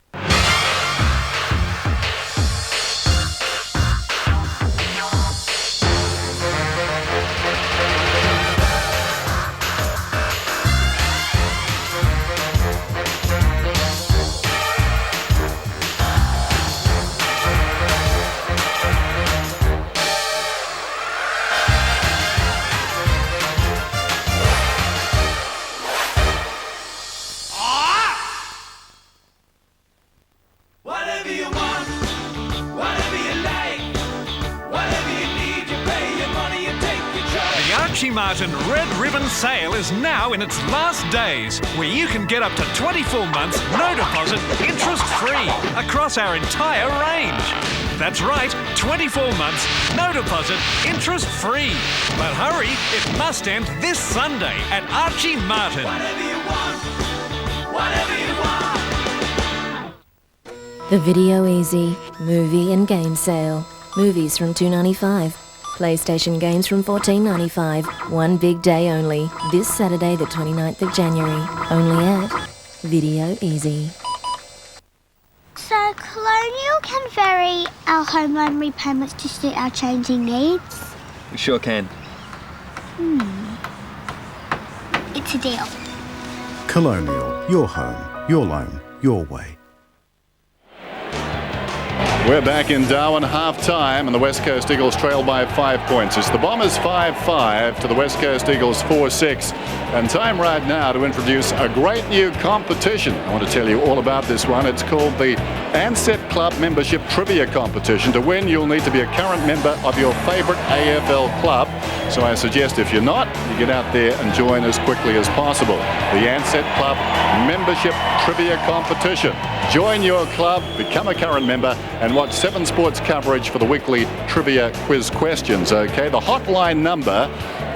Martin Red Ribbon Sale is now in its last days, where you can get up to 24 months, no deposit, interest-free across our entire range. That's right, 24 months, no deposit, interest-free. But hurry, it must end this Sunday at Archie Martin. Whatever you want, whatever you want. The Video Easy movie and game sale. Movies from $2.95. PlayStation games from $14.95. One big day only. This Saturday, the 29th of January. Only at Video Easy. So Colonial can vary our home loan repayments to suit our changing needs? We sure can. It's a deal. Colonial, your home, your loan, your way. We're back in Darwin, half-time, and the West Coast Eagles trail by 5 points. It's the Bombers 5-5 to the West Coast Eagles 4-6. And time right now to introduce a great new competition. I want to tell you all about this one. It's called the Ansett Club Membership Trivia Competition. To win, you'll need to be a current member of your favourite AFL club. So I suggest if you're not, you get out there and join as quickly as possible. The Ansett Club Membership Trivia Competition. Join your club, become a current member, and watch 7 Sports coverage for the weekly trivia quiz questions. Okay, the hotline number,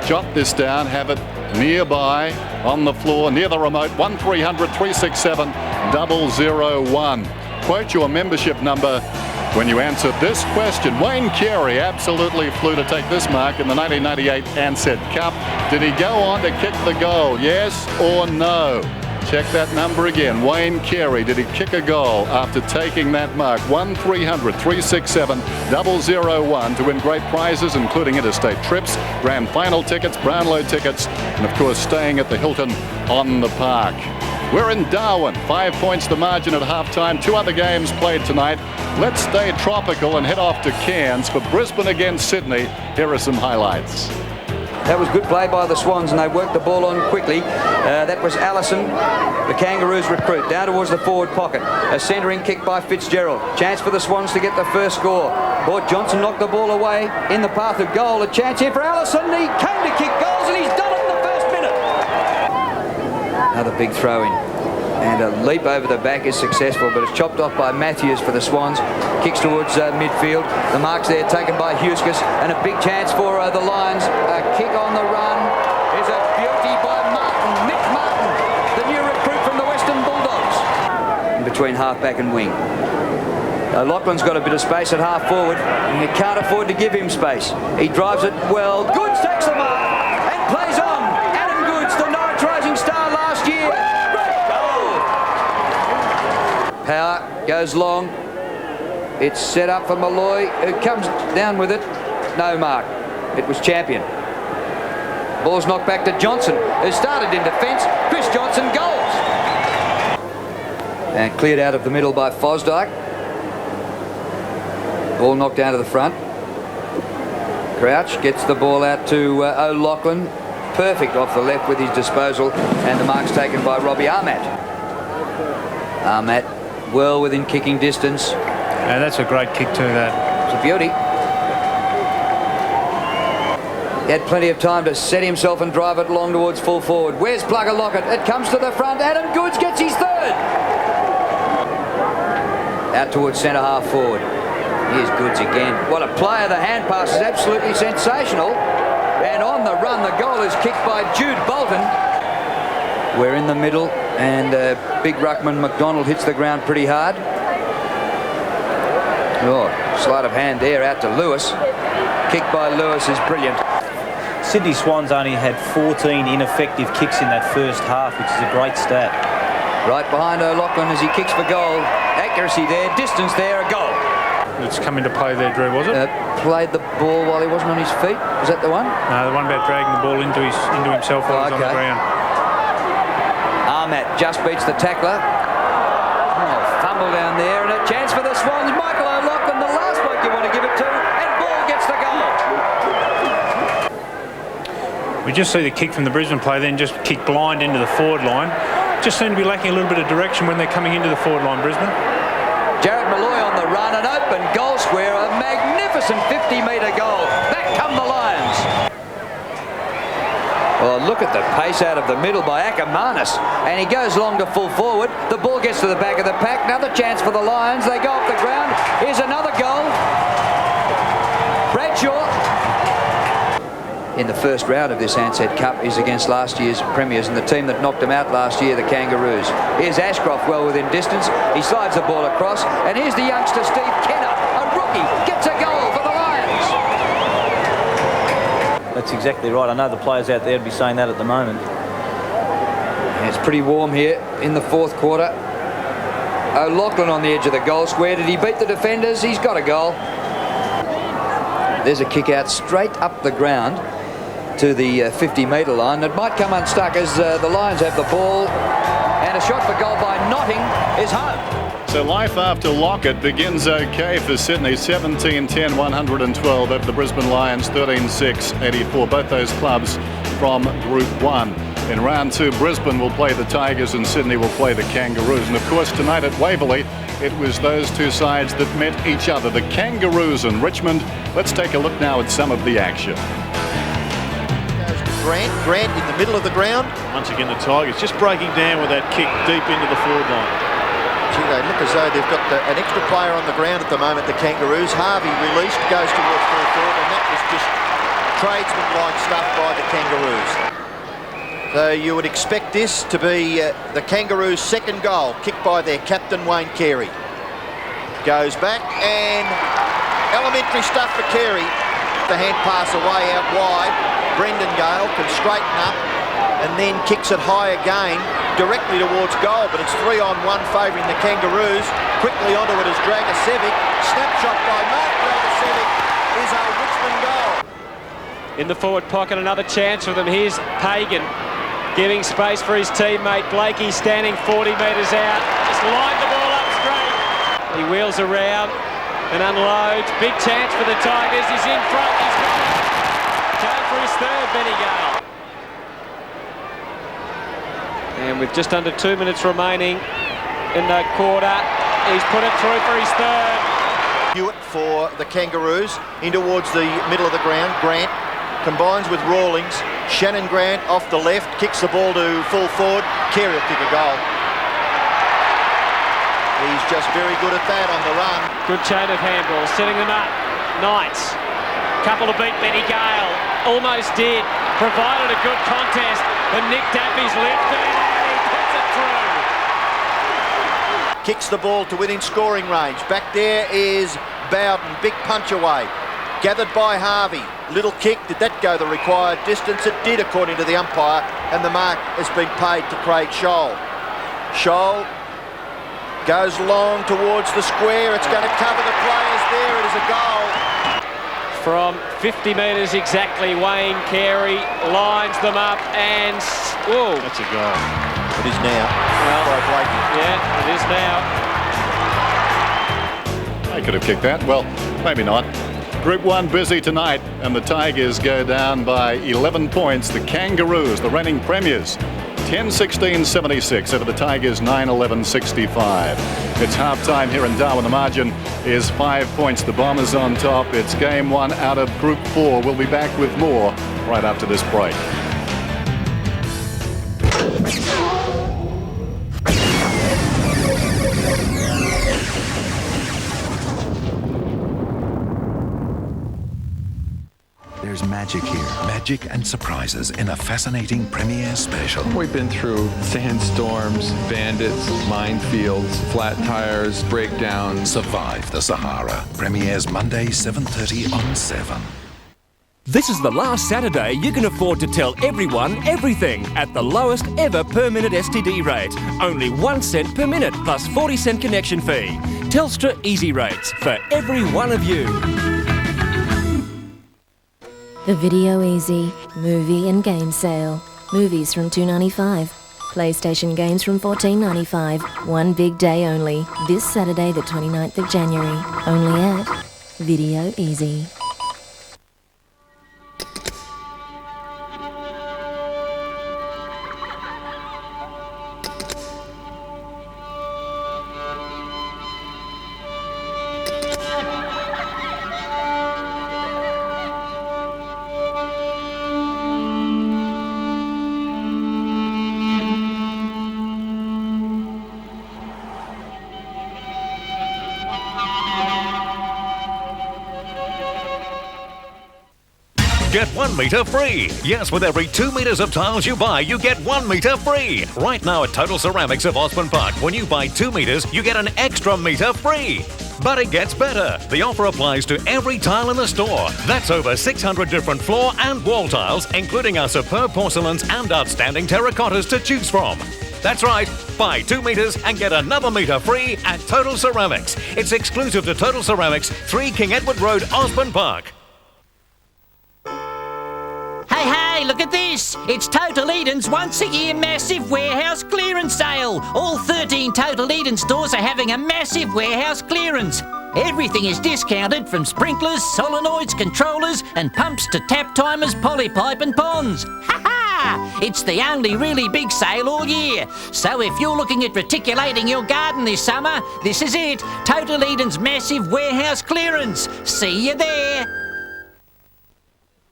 jot this down, have it nearby on the floor near the remote, 1300 367 001. Quote your membership number when you answer this question. Wayne Carey absolutely flew to take this mark in the 1998 Ansett Cup. Did he go on to kick the goal? Yes or no? Check that number again. Wayne Carey, did he kick a goal after taking that mark? 1300 367 001 to win great prizes, including interstate trips, grand final tickets, Brownlow tickets, and of course staying at the Hilton on the Park. We're in Darwin, 5 points the margin at halftime. 2 other games played tonight. Let's stay tropical and head off to Cairns for Brisbane against Sydney. Here are some highlights. That was good play by the Swans, and they worked the ball on quickly. That was Allison, the Kangaroos recruit, down towards the forward pocket. A centering kick by Fitzgerald. Chance for the Swans to get the first score. Bort Johnson knocked the ball away in the path of goal. A chance here for Allison. He came to kick goals, and he's done it in the first minute. Another big throw in. And a leap over the back is successful, but it's chopped off by Matthews for the Swans. Kicks towards midfield. The mark's there taken by Huskis, and a big chance for the Lions. A kick on the run is a beauty by Martin, Nick Martin, the new recruit from the Western Bulldogs. In between half-back and wing. Lachlan's got a bit of space at half forward, and you can't afford to give him space. He drives it well. Goods takes the mark and plays on. Adam Goods, the Norwich Rising Star last year. Power goes long. It's set up for Malloy, who comes down with it. No mark. It was Champion. Ball's knocked back to Johnson, who started in defence. Chris Johnson goals. And cleared out of the middle by Fosdyke. Ball knocked down to the front. Crouch gets the ball out to O'Loughlin. Perfect off the left with his disposal. And the mark's taken by Robbie Armat. Armat well within kicking distance. And that's a great kick too, that. It's a beauty. He had plenty of time to set himself and drive it long towards full forward. Where's Plugger Lockett? It comes to the front. Adam Goods gets his third. Out towards centre half forward. Here's Goods again. What a player. The hand pass is absolutely sensational. And on the run, the goal is kicked by Jude Bolton. We're in the middle, and big ruckman McDonald hits the ground pretty hard. Oh, sleight of hand there out to Lewis. Kick by Lewis is brilliant. Sydney Swans only had 14 ineffective kicks in that first half, which is a great stat. Right behind O'Loughlin as he kicks for goal. Accuracy there, distance there, a goal. It's come into play there, Drew, was it? Played the ball while he wasn't on his feet. Was that the one? No, the one about dragging the ball into himself while he was on the ground. Armat just beats the tackler. Oh, fumble down there, and a chance for the Swans. Michael O'Loughlin, the last bloke you want to give it to, and ball gets the goal. We just see the kick from the Brisbane player, then just kick blind into the forward line. Just seem to be lacking a little bit of direction when they're coming into the forward line, Brisbane. Jared Malloy on the run, an open goal square, a magnificent 50-metre goal. Back come the Lions. Well, look at the pace out of the middle by Akamanis. And he goes long to full forward. The ball gets to the back of the pack. Another chance for the Lions. They go off the ground. Here's another goal. Bradshaw. In the first round of this Ansett Cup is against last year's premiers and the team that knocked them out last year, the Kangaroos. Here's Ashcroft well within distance. He slides the ball across. And here's the youngster Steve Kenner, a rookie, gets a goal for the Lions. That's exactly right. I know the players out there would be saying that at the moment. It's pretty warm here in the fourth quarter. O'Loughlin on the edge of the goal square. Did he beat the defenders? He's got a goal. There's a kick out straight up the ground to the 50-metre line. It might come unstuck as the Lions have the ball. And a shot for goal by Notting is home. So life after Lockett begins okay for Sydney. 17-10, 112 over the Brisbane Lions, 13-6, 84. Both those clubs from Group 1. In round 2, Brisbane will play the Tigers and Sydney will play the Kangaroos. And of course, tonight at Waverley, it was those two sides that met each other, the Kangaroos and Richmond. Let's take a look now at some of the action. Grant in the middle of the ground. Once again, the Tigers just breaking down with that kick deep into the forward line. Gee, they look as though they've got an extra player on the ground at the moment, the Kangaroos. Harvey released, goes towards full forward, and that was just tradesman-like stuff by the Kangaroos. So you would expect this to be the Kangaroos' second goal, kicked by their captain, Wayne Carey. Goes back, and elementary stuff for Carey. The hand pass away out wide. Brendan Gale can straighten up and then kicks it high again directly towards goal, but it's 3-on-1 favouring the Kangaroos. Quickly onto it is Dragicevic. Snapshot by Mark Dragicevic is a Richmond goal. In the forward pocket, another chance for them. Here's Pagan giving space for his teammate Blakey, standing 40 metres out. Just lined the ball up straight. He wheels around and unloads. Big chance for the Tigers. He's in front. He's got it. Going for his third, Benny Gale. And with just under 2 minutes remaining in the quarter, he's put it through for his third. Hewitt for the Kangaroos in towards the middle of the ground. Grant combines with Rawlings. Shannon Grant off the left, kicks the ball to full forward. Carey will kick a goal. He's just very good at that on the run. Good chain of handballs, setting them up. Knights, couple to beat Benny Gale. Almost did. Provided a good contest, but Nick Daffy's lifted and he puts it through. Kicks the ball to within scoring range. Back there is Bowden, big punch away. Gathered by Harvey. Little kick, did that go the required distance? It did, according to the umpire, and the mark has been paid to Craig Scholl. Scholl goes long towards the square. It's going to cover the players there. It is a goal. From 50 metres exactly, Wayne Carey lines them up and... Whoa. That's a goal. It is now. Well, by Blakey. Yeah, it is now. They could have kicked that. Well, maybe not. Group 1 busy tonight, and the Tigers go down by 11 points. The Kangaroos, the reigning premiers, 10-16-76 over the Tigers 9-11-65. It's half-time here in Darwin. The margin is 5 points. The Bombers on top. It's game 1 out of Group 4. We'll be back with more right after this break. There's magic here. Magic and surprises in a fascinating premiere special. We've been through sandstorms, bandits, minefields, flat tires, breakdowns. Survive the Sahara. Premieres Monday, 7:30 on 7. This is the last Saturday you can afford to tell everyone everything at the lowest ever per minute STD rate. Only 1 cent per minute plus 40-cent connection fee. Telstra Easy Rates for every one of you. The Video Easy movie and game sale. Movies from $2.95. PlayStation games from $14.95. One big day only. This Saturday, the 29th of January. Only at Video Easy. Get 1 metre free. Yes, with every 2 metres of tiles you buy, you get 1 metre free. Right now at Total Ceramics of Osborne Park, when you buy 2 metres, you get an extra metre free. But it gets better. The offer applies to every tile in the store. That's over 600 different floor and wall tiles, including our superb porcelains and outstanding terracottas to choose from. That's right, buy 2 metres and get another metre free at Total Ceramics. It's exclusive to Total Ceramics, 3 King Edward Road, Osborne Park. Hey, look at this! It's Total Eden's once-a-year massive warehouse clearance sale. All 13 Total Eden stores are having a massive warehouse clearance. Everything is discounted from sprinklers, solenoids, controllers and pumps to tap timers, polypipe and ponds. Ha-ha! It's the only really big sale all year. So if you're looking at reticulating your garden this summer, this is it. Total Eden's massive warehouse clearance. See you there.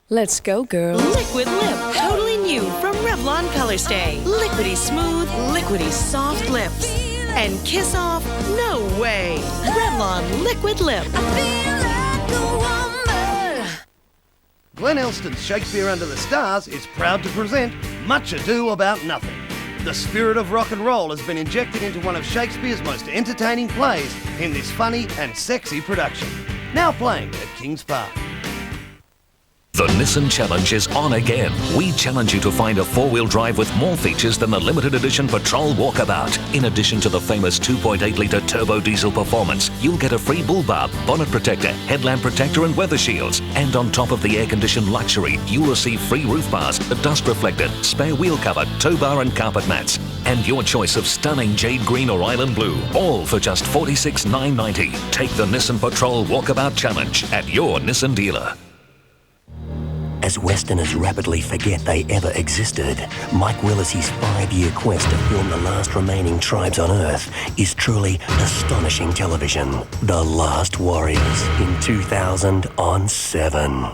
Let's go, girls. Liquid Lip, totally new from Revlon Colorstay. Liquidy smooth, liquidy soft lips. And kiss off? No way. Revlon Liquid Lip. Glenn Elston's Shakespeare Under the Stars is proud to present Much Ado About Nothing. The spirit of rock and roll has been injected into one of Shakespeare's most entertaining plays in this funny and sexy production. Now playing at Kings Park. The Nissan Challenge is on again. We challenge you to find a four-wheel drive with more features than the limited edition Patrol Walkabout. In addition to the famous 2.8-litre turbo diesel performance, you'll get a free bull bar, bonnet protector, headlamp protector and weather shields. And on top of the air-conditioned luxury, you'll receive free roof bars, a dust reflector, spare wheel cover, tow bar and carpet mats. And your choice of stunning jade green or island blue, all for just $46,990. Take the Nissan Patrol Walkabout Challenge at your Nissan dealer. As Westerners rapidly forget they ever existed, Mike Willis's 5-year quest to film the last remaining tribes on Earth is truly astonishing television. The Last Warriors in 2000 on 7.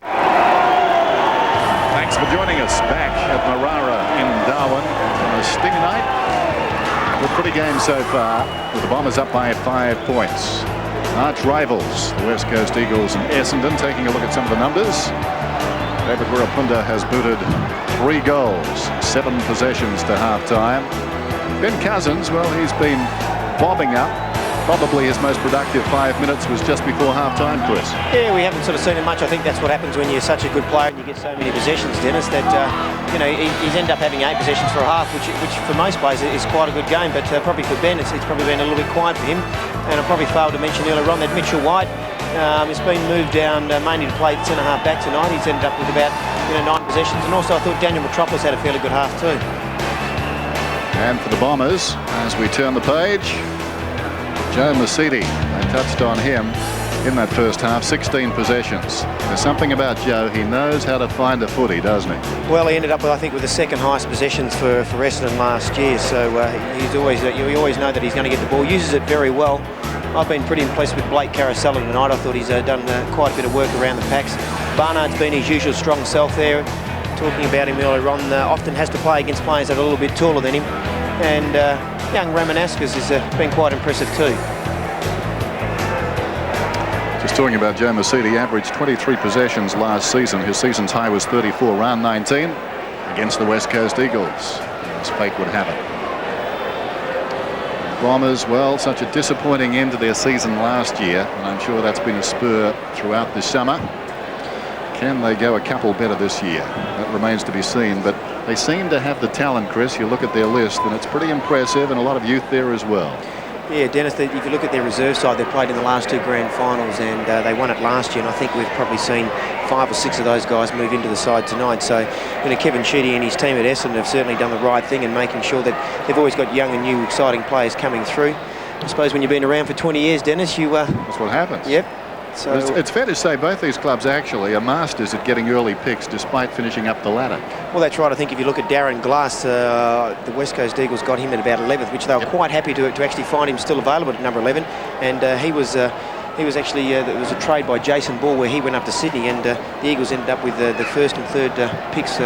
Thanks for joining us back at Marara in Darwin on a stingy night. Well, pretty game so far, with the Bombers up by 5 points. Arch rivals, the West Coast Eagles and Essendon. Taking a look at some of the numbers. David Wirapunda has booted 3 goals, 7 possessions to half-time. Ben Cousins, well, he's been bobbing up. Probably his most productive 5 minutes was just before half-time, Chris. Yeah, we haven't sort of seen him much. I think that's what happens when you're such a good player and you get so many possessions, Dennis, that, you know, he's ended up having 8 possessions for a half, which for most players is quite a good game, but probably for Ben, it's probably been a little bit quiet for him. And I probably failed to mention earlier on that Mitchell White has been moved down mainly to play centre-half back tonight. He's ended up with about 9 possessions. And also I thought Daniel Metropolis had a fairly good half too. And for the Bombers, as we turn the page, Joe Mercedes, I touched on him in that first half, 16 possessions. There's something about Joe, he knows how to find a footy, doesn't he? Well, he ended up, I think, with the second highest possessions for Essendon last year, so he's always, you always know that he's going to get the ball, uses it very well. I've been pretty impressed with Blake Carousella tonight. I thought he's done quite a bit of work around the packs. Barnard's been his usual strong self there. Talking about him earlier on, often has to play against players that are a little bit taller than him. And young Ramanaskas has been quite impressive too. Just talking about Joe Mercedes, averaged 23 possessions last season. His season's high was 34, round 19 against the West Coast Eagles, as fate would have it. Bombers, well, such a disappointing end to their season last year, and I'm sure that's been a spur throughout this summer. Can they go a couple better this year? That remains to be seen, but they seem to have the talent, Chris. You look at their list and it's pretty impressive, and a lot of youth there as well. Yeah, Dennis, if you look at their reserve side, they played in the last 2 grand finals and they won it last year, and I think we've probably seen 5 or 6 of those guys move into the side tonight. So, you know, Kevin Sheedy and his team at Essendon have certainly done the right thing in making sure that they've always got young and new exciting players coming through. I suppose when you've been around for 20 years, Dennis, you... That's what happens. Yep. So it's fair to say both these clubs actually are masters at getting early picks despite finishing up the ladder. Well, that's right. I think if you look at Darren Glass, the West Coast Eagles got him at about 11th, which they were quite happy to actually find him still available at number 11. And he was actually, there was a trade by Jason Ball where he went up to Sydney, and the Eagles ended up with the first and third picks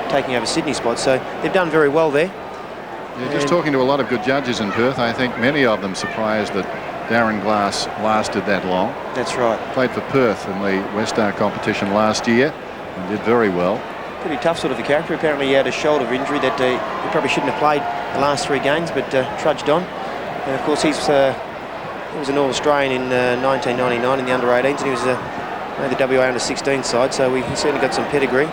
taking over Sydney's spot. So they've done very well there. Yeah, just talking to a lot of good judges in Perth, I think many of them surprised that Darren Glass lasted that long. That's right. Played for Perth in the West Star competition last year and did very well. Pretty tough sort of a character. Apparently he had a shoulder injury that he probably shouldn't have played the last 3 games, but trudged on. And of course he was an All-Australian in 1999 in the under-18s, and he was made the WA under-16 side, so we certainly got some pedigree.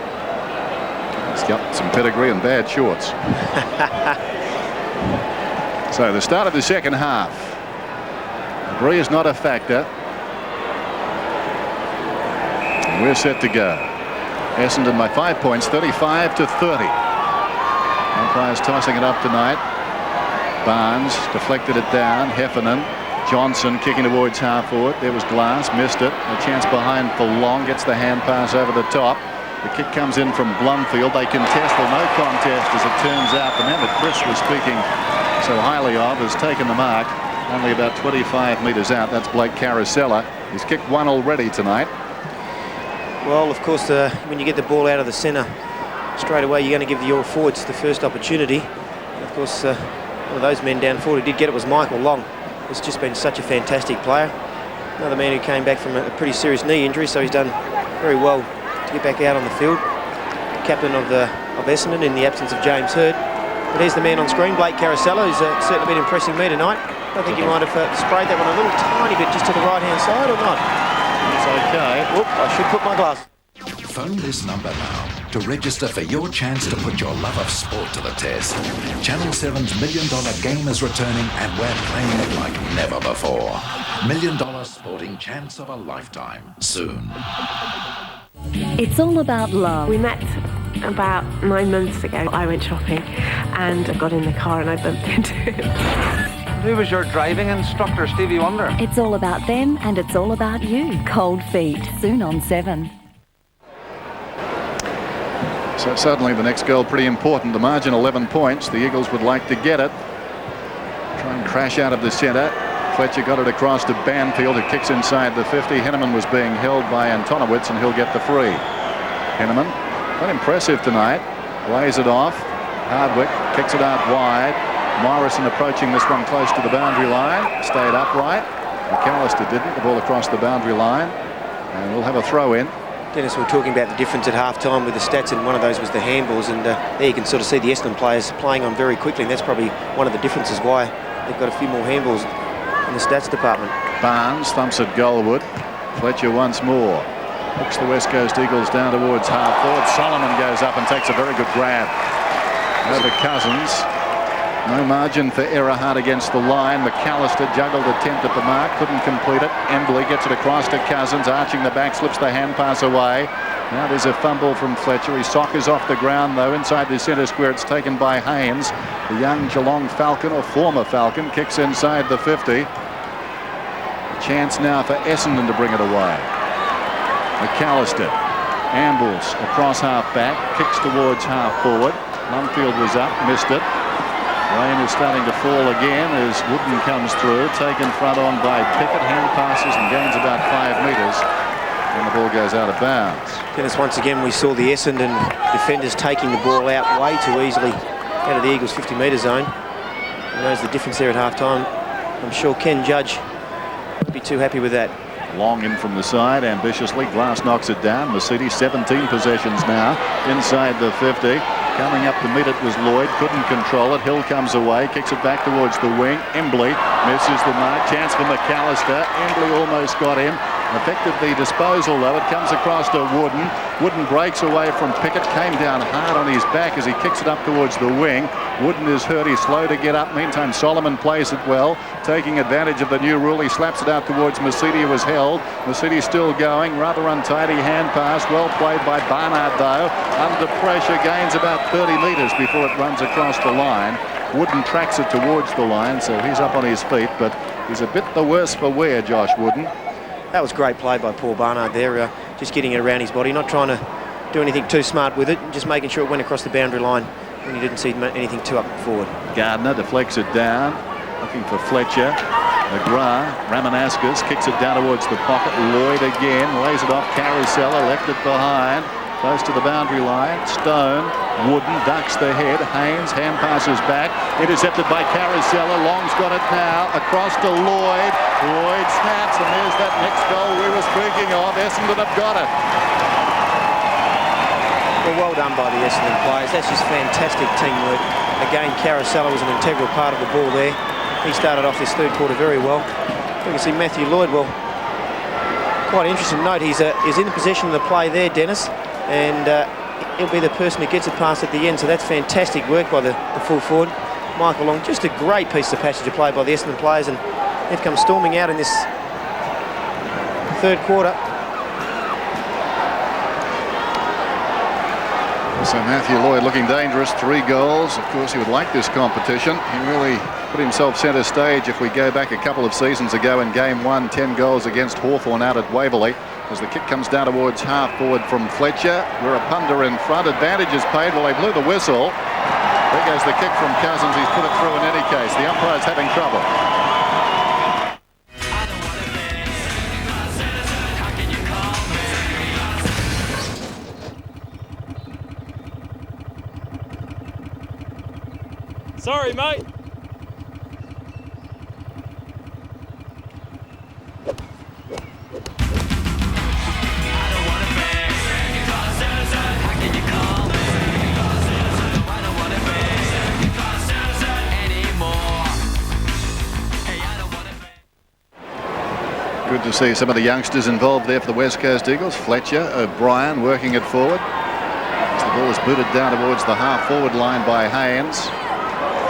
He's got some pedigree and bad shorts. So the start of the second half. Debris is not a factor. And we're set to go. Essendon by 5 points, 35 to 30. Umpires tossing it up tonight. Barnes deflected it down. Heffernan. Johnson kicking towards half forward. There was Glass, missed it. A chance behind for Long, gets the hand pass over the top. The kick comes in from Blumfield. They contest, well, no contest as it turns out. The man that Chris was speaking so highly of has taken the mark. Only about 25 metres out. That's Blake Carousella. He's kicked 1 already tonight. Well, of course, when you get the ball out of the centre, straight away you're going to give your forwards the first opportunity. And of course, one of those men down forward who did get it was Michael Long. He's just been such a fantastic player. Another man who came back from a pretty serious knee injury, so he's done very well to get back out on the field. Captain of Essendon in the absence of James Hird. But here's the man on screen, Blake Carousella, who's certainly been impressing me tonight. I think he might have sprayed that one a little tiny bit just to the right-hand side, or not? It's okay. Whoop, I should put my glass. Phone this number now to register for your chance to put your love of sport to the test. Channel 7's $1 Million game is returning, and we're playing it like never before. $1 Million sporting chance of a lifetime soon. It's all about love. We met about 9 months ago. I went shopping and I got in the car and I bumped into him. Who was your driving instructor, Stevie Wonder? It's all about them and it's all about you. Cold Feet, soon on 7. So suddenly the next goal pretty important. The margin 11 points. The Eagles would like to get it. Try and crash out of the centre. Fletcher got it across to Banfield, who kicks inside the 50. Henneman was being held by Antonowitz, and he'll get the free. Henneman, quite impressive tonight. Lays it off. Hardwick kicks it out wide. Morrison approaching this one close to the boundary line. Stayed upright. McAllister didn't. The ball across the boundary line. And we'll have a throw in. Dennis, we were talking about the difference at half-time with the stats, and one of those was the handballs, and there you can sort of see the Essendon players playing on very quickly, and that's probably one of the differences why they've got a few more handballs in the stats department. Barnes thumps at Goldwood. Fletcher once more. Hooks the West Coast Eagles down towards half forward. Solomon goes up and takes a very good grab over Cousins. No margin for error, hard against the line. McAllister juggled attempt at the mark, couldn't complete it. Embley gets it across to Cousins, arching the back, slips the hand pass away. Now there's a fumble from Fletcher. He soccers off the ground though inside the centre square. It's taken by Haynes. The young Geelong Falcon, or former Falcon, kicks inside the 50. A chance now for Essendon to bring it away. McAllister ambles across half back, kicks towards half forward. Mumfield was up, missed it. Rain is starting to fall again as Wooden comes through, taken front on by Pickett, hand passes and gains about 5 metres, and the ball goes out of bounds. Dennis, once again we saw the Essendon defenders taking the ball out way too easily out of the Eagles' 50-metre zone. And there's the difference there at half-time. I'm sure Ken Judge won't be too happy with that. Long in from the side, ambitiously. Glass knocks it down. Mercedes 17 possessions now inside the 50. Coming up to meet it was Lloyd, couldn't control it. Hill comes away, kicks it back towards the wing. Embley misses the mark. Chance for McAllister. Embley almost got him. Effected the disposal though. It comes across to Wooden. Wooden breaks away from Pickett. Came down hard on his back as he kicks it up towards the wing. Wooden is hurt. He's slow to get up. Meantime, Solomon plays it well, taking advantage of the new rule. He slaps it out towards Mercedes, who was held. Mercedes still going. Rather untidy hand pass. Well played by Barnard though. Under pressure, gains about 30 metres before it runs across the line. Wooden tracks it towards the line, so he's up on his feet, but he's a bit the worse for wear, Josh Wooden. That was great play by Paul Barnard there, just getting it around his body, not trying to do anything too smart with it, just making sure it went across the boundary line when he didn't see anything too up forward. Gardner deflects it down, looking for Fletcher. McGrath, Ramanaskas kicks it down towards the pocket. Lloyd again, lays it off. Carousella left it behind, close to the boundary line. Stone, Wooden ducks the head. Haynes, hand passes back, intercepted by Carousella. Long's got it now, across to Lloyd. Lloyd snaps, and there's that next goal we were speaking of. Essendon have got it. Well done by the Essendon players. That's just fantastic teamwork. Again, Carousella was an integral part of the ball there. He started off this third quarter very well. We can see Matthew Lloyd, well, quite interesting to note, he's in possession of the play there, Dennis, and he'll be the person who gets it past at the end, so that's fantastic work by the full forward. Michael Long, just a great piece of passage of play by the Essendon players, and they've come storming out in this third quarter. So Matthew Lloyd looking dangerous, 3 goals. Of course, he would like this competition. He really put himself centre stage if we go back a couple of seasons ago in game 1, 10 goals against Hawthorn out at Waverley. As the kick comes down towards half forward from Fletcher. We're a punter in front. Advantage is paid. Well, they blew the whistle. There goes the kick from Cousins. He's put it through in any case. The umpire's having trouble. Sorry, mate. Good to see some of the youngsters involved there for the West Coast Eagles. Fletcher, O'Brien working it forward. As the ball is booted down towards the half-forward line by Haynes.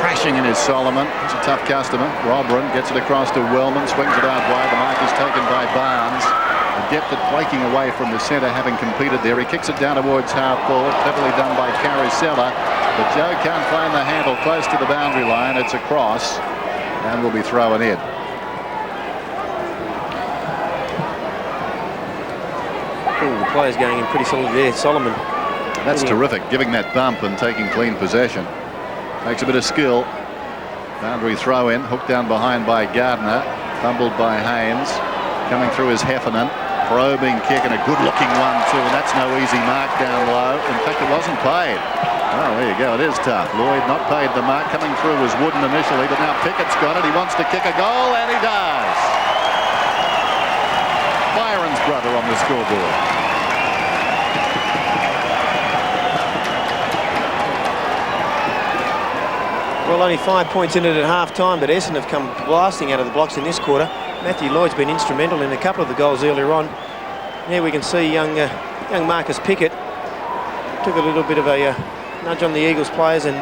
Crashing in is Solomon. He's a tough customer. Robran gets it across to Wellman, swings it out wide. The mark is taken by Barnes. A depth at breaking away from the centre, having competed there. He kicks it down towards half-forward. Cleverly done by Carousella. But Joe can't find the handle close to the boundary line. It's across and will be thrown in. The player's going in pretty solid there, Solomon. That's terrific, giving that bump and taking clean possession. Takes a bit of skill. Boundary throw in, hooked down behind by Gardner, fumbled by Haynes. Coming through is Heffernan. Probing kick and a good-looking one too, and that's no easy mark down low. In fact, it wasn't paid. Oh, there you go. It is tough. Lloyd not paid the mark. Coming through was Wooden initially, but now Pickett's got it. He wants to kick a goal, and he does. Byron's brother on the scoreboard. Well, only 5 points in it at half-time, but Essendon have come blasting out of the blocks in this quarter. Matthew Lloyd's been instrumental in a couple of the goals earlier on. Here we can see young Marcus Pickett took a little bit of a nudge on the Eagles players and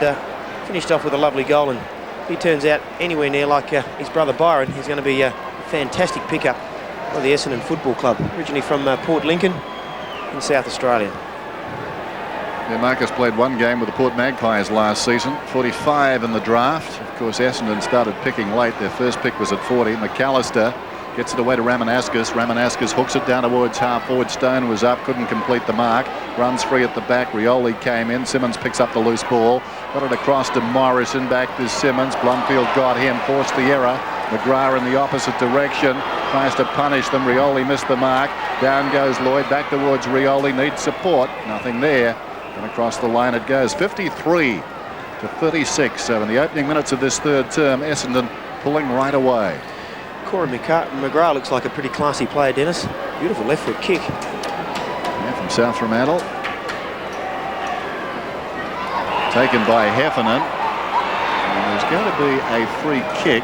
finished off with a lovely goal. And if he turns out anywhere near like his brother Byron, he's going to be a fantastic pickup by the Essendon Football Club, originally from Port Lincoln in South Australia. Yeah, Marcus played one game with the Port Magpies last season, 45 in the draft. Of course, Essendon started picking late. Their first pick was at 40. McAllister gets it away to Ramanaskas. Ramanaskas hooks it down towards half forward. Stone was up, couldn't complete the mark. Runs free at the back. Rioli came in. Simmons picks up the loose ball. Got it across to Morrison. Back to Simmons. Blumfield got him, forced the error. McGrath in the opposite direction. Tries to punish them. Rioli missed the mark. Down goes Lloyd. Back towards Rioli. Needs support. Nothing there. And across the line it goes. 53 to 36. So in the opening minutes of this third term, Essendon pulling right away. Corey McGrath looks like a pretty classy player, Dennis. Beautiful left foot kick. Yeah, from South Fremantle. Taken by Heffernan. And there's going to be a free kick.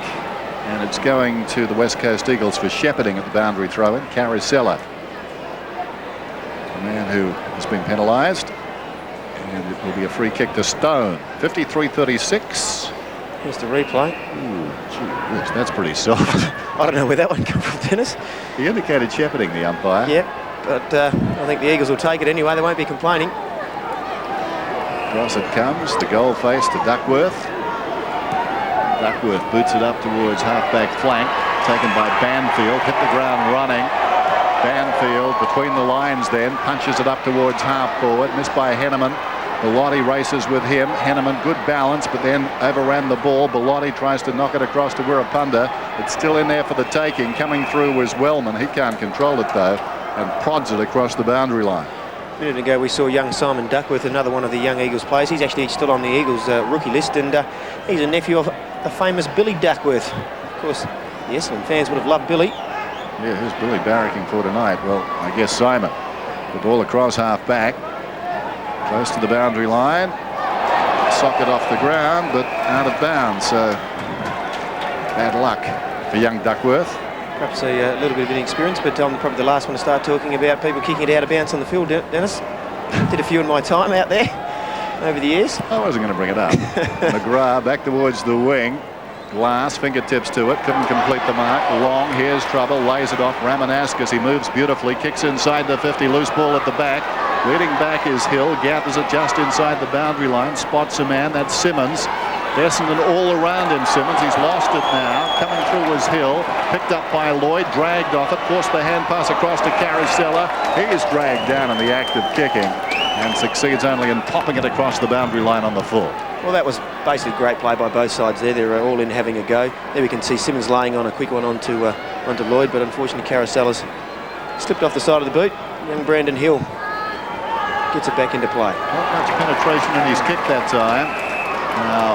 And it's going to the West Coast Eagles for shepherding at the boundary throw-in. Carousella, the man who has been penalised. And it will be a free kick to Stone. 53-36. Here's the replay. Ooh, gee whiz, that's pretty soft. I don't know where that one came from, Dennis. He indicated shepherding, the umpire. Yeah, but I think the Eagles will take it anyway. They won't be complaining. Across it comes. The goal face to Duckworth. Duckworth boots it up towards half-back flank. Taken by Banfield. Hit the ground running. Banfield between the lines then. Punches it up towards half-forward. Missed by Henneman. Bellotti races with him. Henneman, good balance, but then overran the ball. Bellotti tries to knock it across to Wirrapunda. It's still in there for the taking. Coming through was Wellman. He can't control it, though, and prods it across the boundary line. A minute ago, we saw young Simon Duckworth, another one of the young Eagles players. He's actually still on the Eagles rookie list, and he's a nephew of the famous Billy Duckworth. Of course, the Essendon fans would have loved Billy. Yeah, who's Billy barracking for tonight? Well, I guess Simon. The ball across half-back. Close to the boundary line. Socket off the ground, but out of bounds. So bad luck for young Duckworth. Perhaps a little bit of inexperience, but I'm probably the last one to start talking about people kicking it out of bounds on the field, Dennis. Did a few in my time out there over the years. I wasn't going to bring it up. McGrath back towards the wing. Glass, fingertips to it, couldn't complete the mark. Long, here's trouble, lays it off. Ramanaskas, he moves beautifully, kicks inside the 50, loose ball at the back. Leading back is Hill, gathers it just inside the boundary line, spots a man, that's Simmons. Essendon all around him, Simmons, he's lost it now. Coming through was Hill, picked up by Lloyd, dragged off it, forced the hand pass across to Carousella. He is dragged down in the act of kicking and succeeds only in popping it across the boundary line on the full. Well, that was basically great play by both sides there. They're all in having a go. There we can see Simmons laying on a quick one onto Lloyd, but unfortunately Carousella's slipped off the side of the boot. Young Brandon Hill gets it back into play. Not much penetration in his kick that time. Now,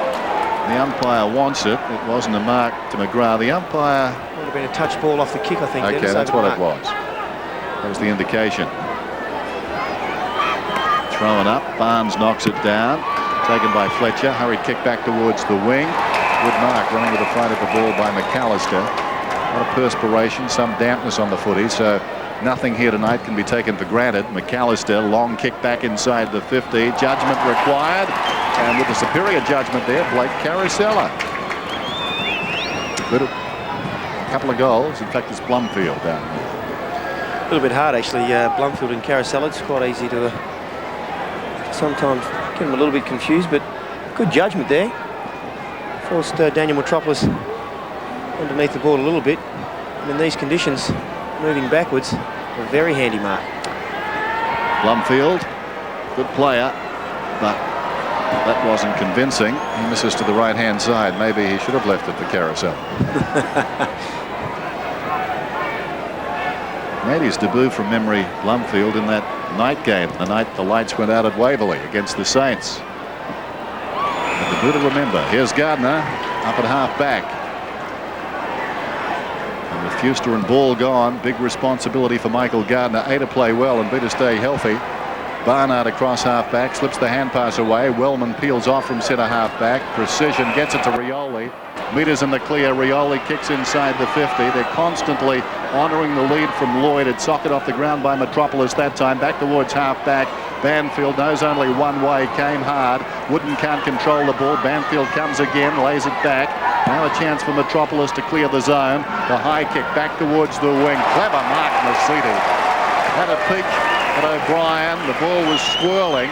the umpire wants it. It wasn't a mark to McGrath. The umpire... Would have been a touch ball off the kick, I think. Okay, that's what it was. That was the indication. Thrown up. Barnes knocks it down. Taken by Fletcher. Hurried kick back towards the wing. Good mark running to the front of the ball by McAllister. A lot of perspiration, some dampness on the footy, so nothing here tonight can be taken for granted. McAllister, long kick back inside the 50. Judgment required. And with the superior judgment there, Blake Carousella. Good. A couple of goals. In fact, it's Blumfield down there. A little bit hard, actually. Blumfield and Carousella. It's quite easy to sometimes get him a little bit confused, but good judgment there. Forced Daniel Metropolis underneath the ball a little bit. And in these conditions, moving backwards, a very handy mark. Blumfield, good player, but that wasn't convincing. He misses to the right-hand side. Maybe he should have left it for Carousel. Made his debut from memory, Blumfield, in that night game, the night the lights went out at Waverley against the Saints. A debut to remember. Here's Gardner up at half back. And with Fuster and Ball gone, big responsibility for Michael Gardner. A, to play well and B, to stay healthy. Barnard across half back, slips the hand pass away. Wellman peels off from centre half back. Precision gets it to Rioli. Meters in the clear. Rioli kicks inside the 50. They're constantly honouring the lead from Lloyd. It's socked off the ground by Metropolis that time. Back towards half back. Banfield knows only one way. Came hard. Wooden can't control the ball. Banfield comes again, lays it back. Now a chance for Metropolis to clear the zone. The high kick back towards the wing. Clever mark, Mercedes. Had a peek at O'Brien. The ball was swirling.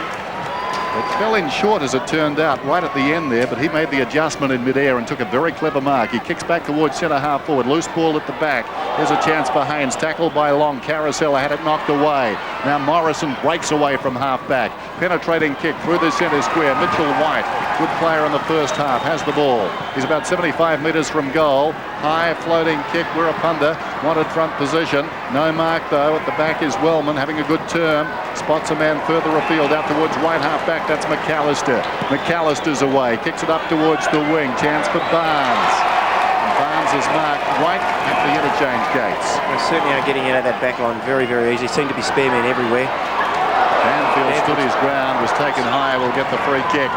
It fell in short, as it turned out, right at the end there, but he made the adjustment in midair and took a very clever mark. He kicks back towards centre half forward. Loose ball at the back. There's a chance for Haynes. Tackled by Long. Carousel had it knocked away. Now Morrison breaks away from half back. Penetrating kick through the centre square. Mitchell White, good player in the first half, has the ball. He's about 75 metres from goal. High floating kick. Wirapunda wanted front position. No mark though. At the back is Wellman having a good turn. Spots a man further afield out towards right half back. That's McAllister. McAllister's away. Kicks it up towards the wing. Chance for Barnes. And Barnes is marked right at the interchange gates. They certainly are getting out of that back line very, very easy. Seem to be spare men everywhere. Banfield stood his ground, was taken high, will get the free kick.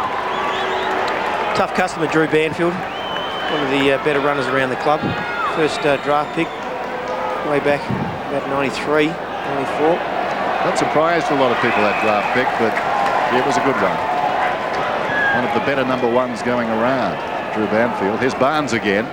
Tough customer, Drew Banfield. One of the better runners around the club. First draft pick way back about 93, 94. That surprised a lot of people, that draft pick, but it was a good one. One of the better number ones going around, Drew Banfield. Here's Barnes again.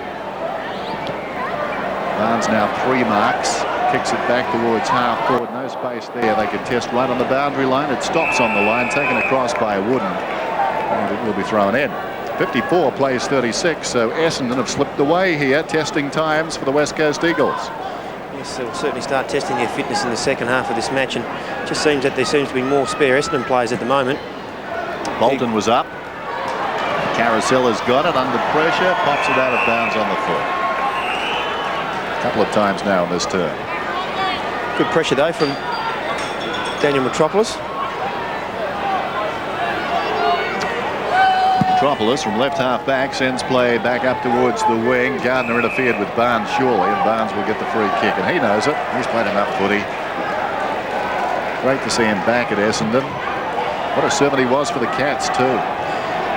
Barnes now 3 marks. Kicks it back towards half forward. No space there. They contest right on the boundary line. It stops on the line, taken across by Wooden. And it will be thrown in. 54 plays 36, so Essendon have slipped away here, testing times for the West Coast Eagles. Yes, they'll certainly start testing their fitness in the second half of this match, and it just seems that there seems to be more spare Essendon players at the moment. Bolton was up. Carousel has got it under pressure, pops it out of bounds on the foot. A couple of times now in this turn. Good pressure though from Daniel Metropolis. Metropolis from left half back sends play back up towards the wing. Gardner interfered with Barnes surely, and Barnes will get the free kick, and he knows it. He's played enough footy. Great to see him back at Essendon. What a servant he was for the Cats too.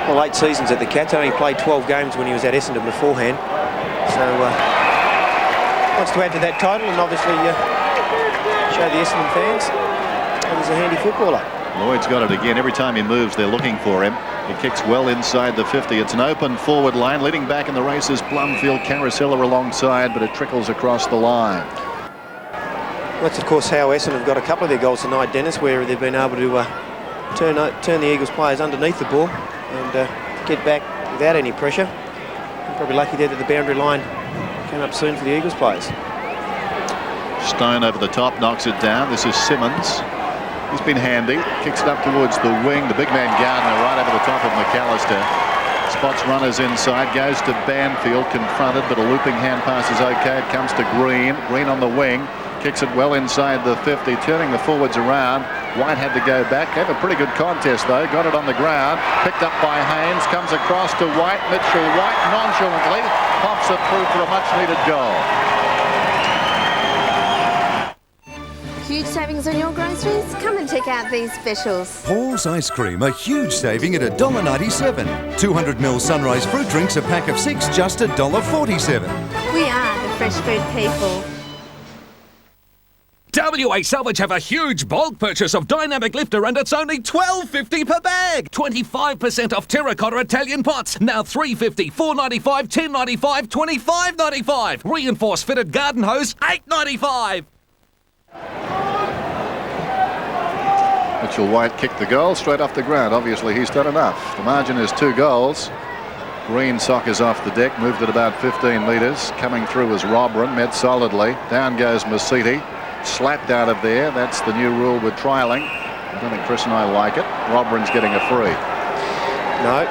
Well, 8 seasons at the Cats. Only played 12 games when he was at Essendon beforehand. So wants to add to that title and obviously show the Essendon fans that he's a handy footballer. Lloyd's got it again. Every time he moves, they're looking for him. He kicks well inside the 50. It's an open forward line. Leading back in the race is Blumfield. Carousel alongside, but it trickles across the line. That's, of course, how Essendon have got a couple of their goals tonight, Dennis, where they've been able to turn the Eagles players underneath the ball and get back without any pressure. Probably lucky there that the boundary line came up soon for the Eagles players. Stone over the top, knocks it down. This is Simmons. He's been handy. Kicks it up towards the wing. The big man Gardner right over the top of McAllister. Spots runners inside. Goes to Banfield. Confronted, but a looping hand pass is okay. It comes to Green. Green on the wing. Kicks it well inside the 50. Turning the forwards around. White had to go back. Gave a pretty good contest though. Got it on the ground. Picked up by Haynes. Comes across to White. Mitchell White nonchalantly pops it through for a much needed goal. Huge savings on your groceries? Come and check out these specials. Paul's Ice Cream, a huge saving at $1.97. 200ml Sunrise fruit drinks, a pack of 6, just $1.47. We are the fresh food people. WA Salvage have a huge bulk purchase of Dynamic Lifter and it's only $12.50 per bag. 25% off terracotta Italian pots. Now $3.50, $4.95, $10.95, $25.95. Reinforced fitted garden hose, $8.95. Mitchell White kicked the goal straight off the ground. Obviously he's done enough. The margin is 2 goals. Green sockers off the deck, moved it about 15 metres. Coming through was Robran, met solidly. Down goes Masiti. Slapped out of there. That's the new rule we're trialling. I don't think Chris and I like it. Robran's getting a free. No.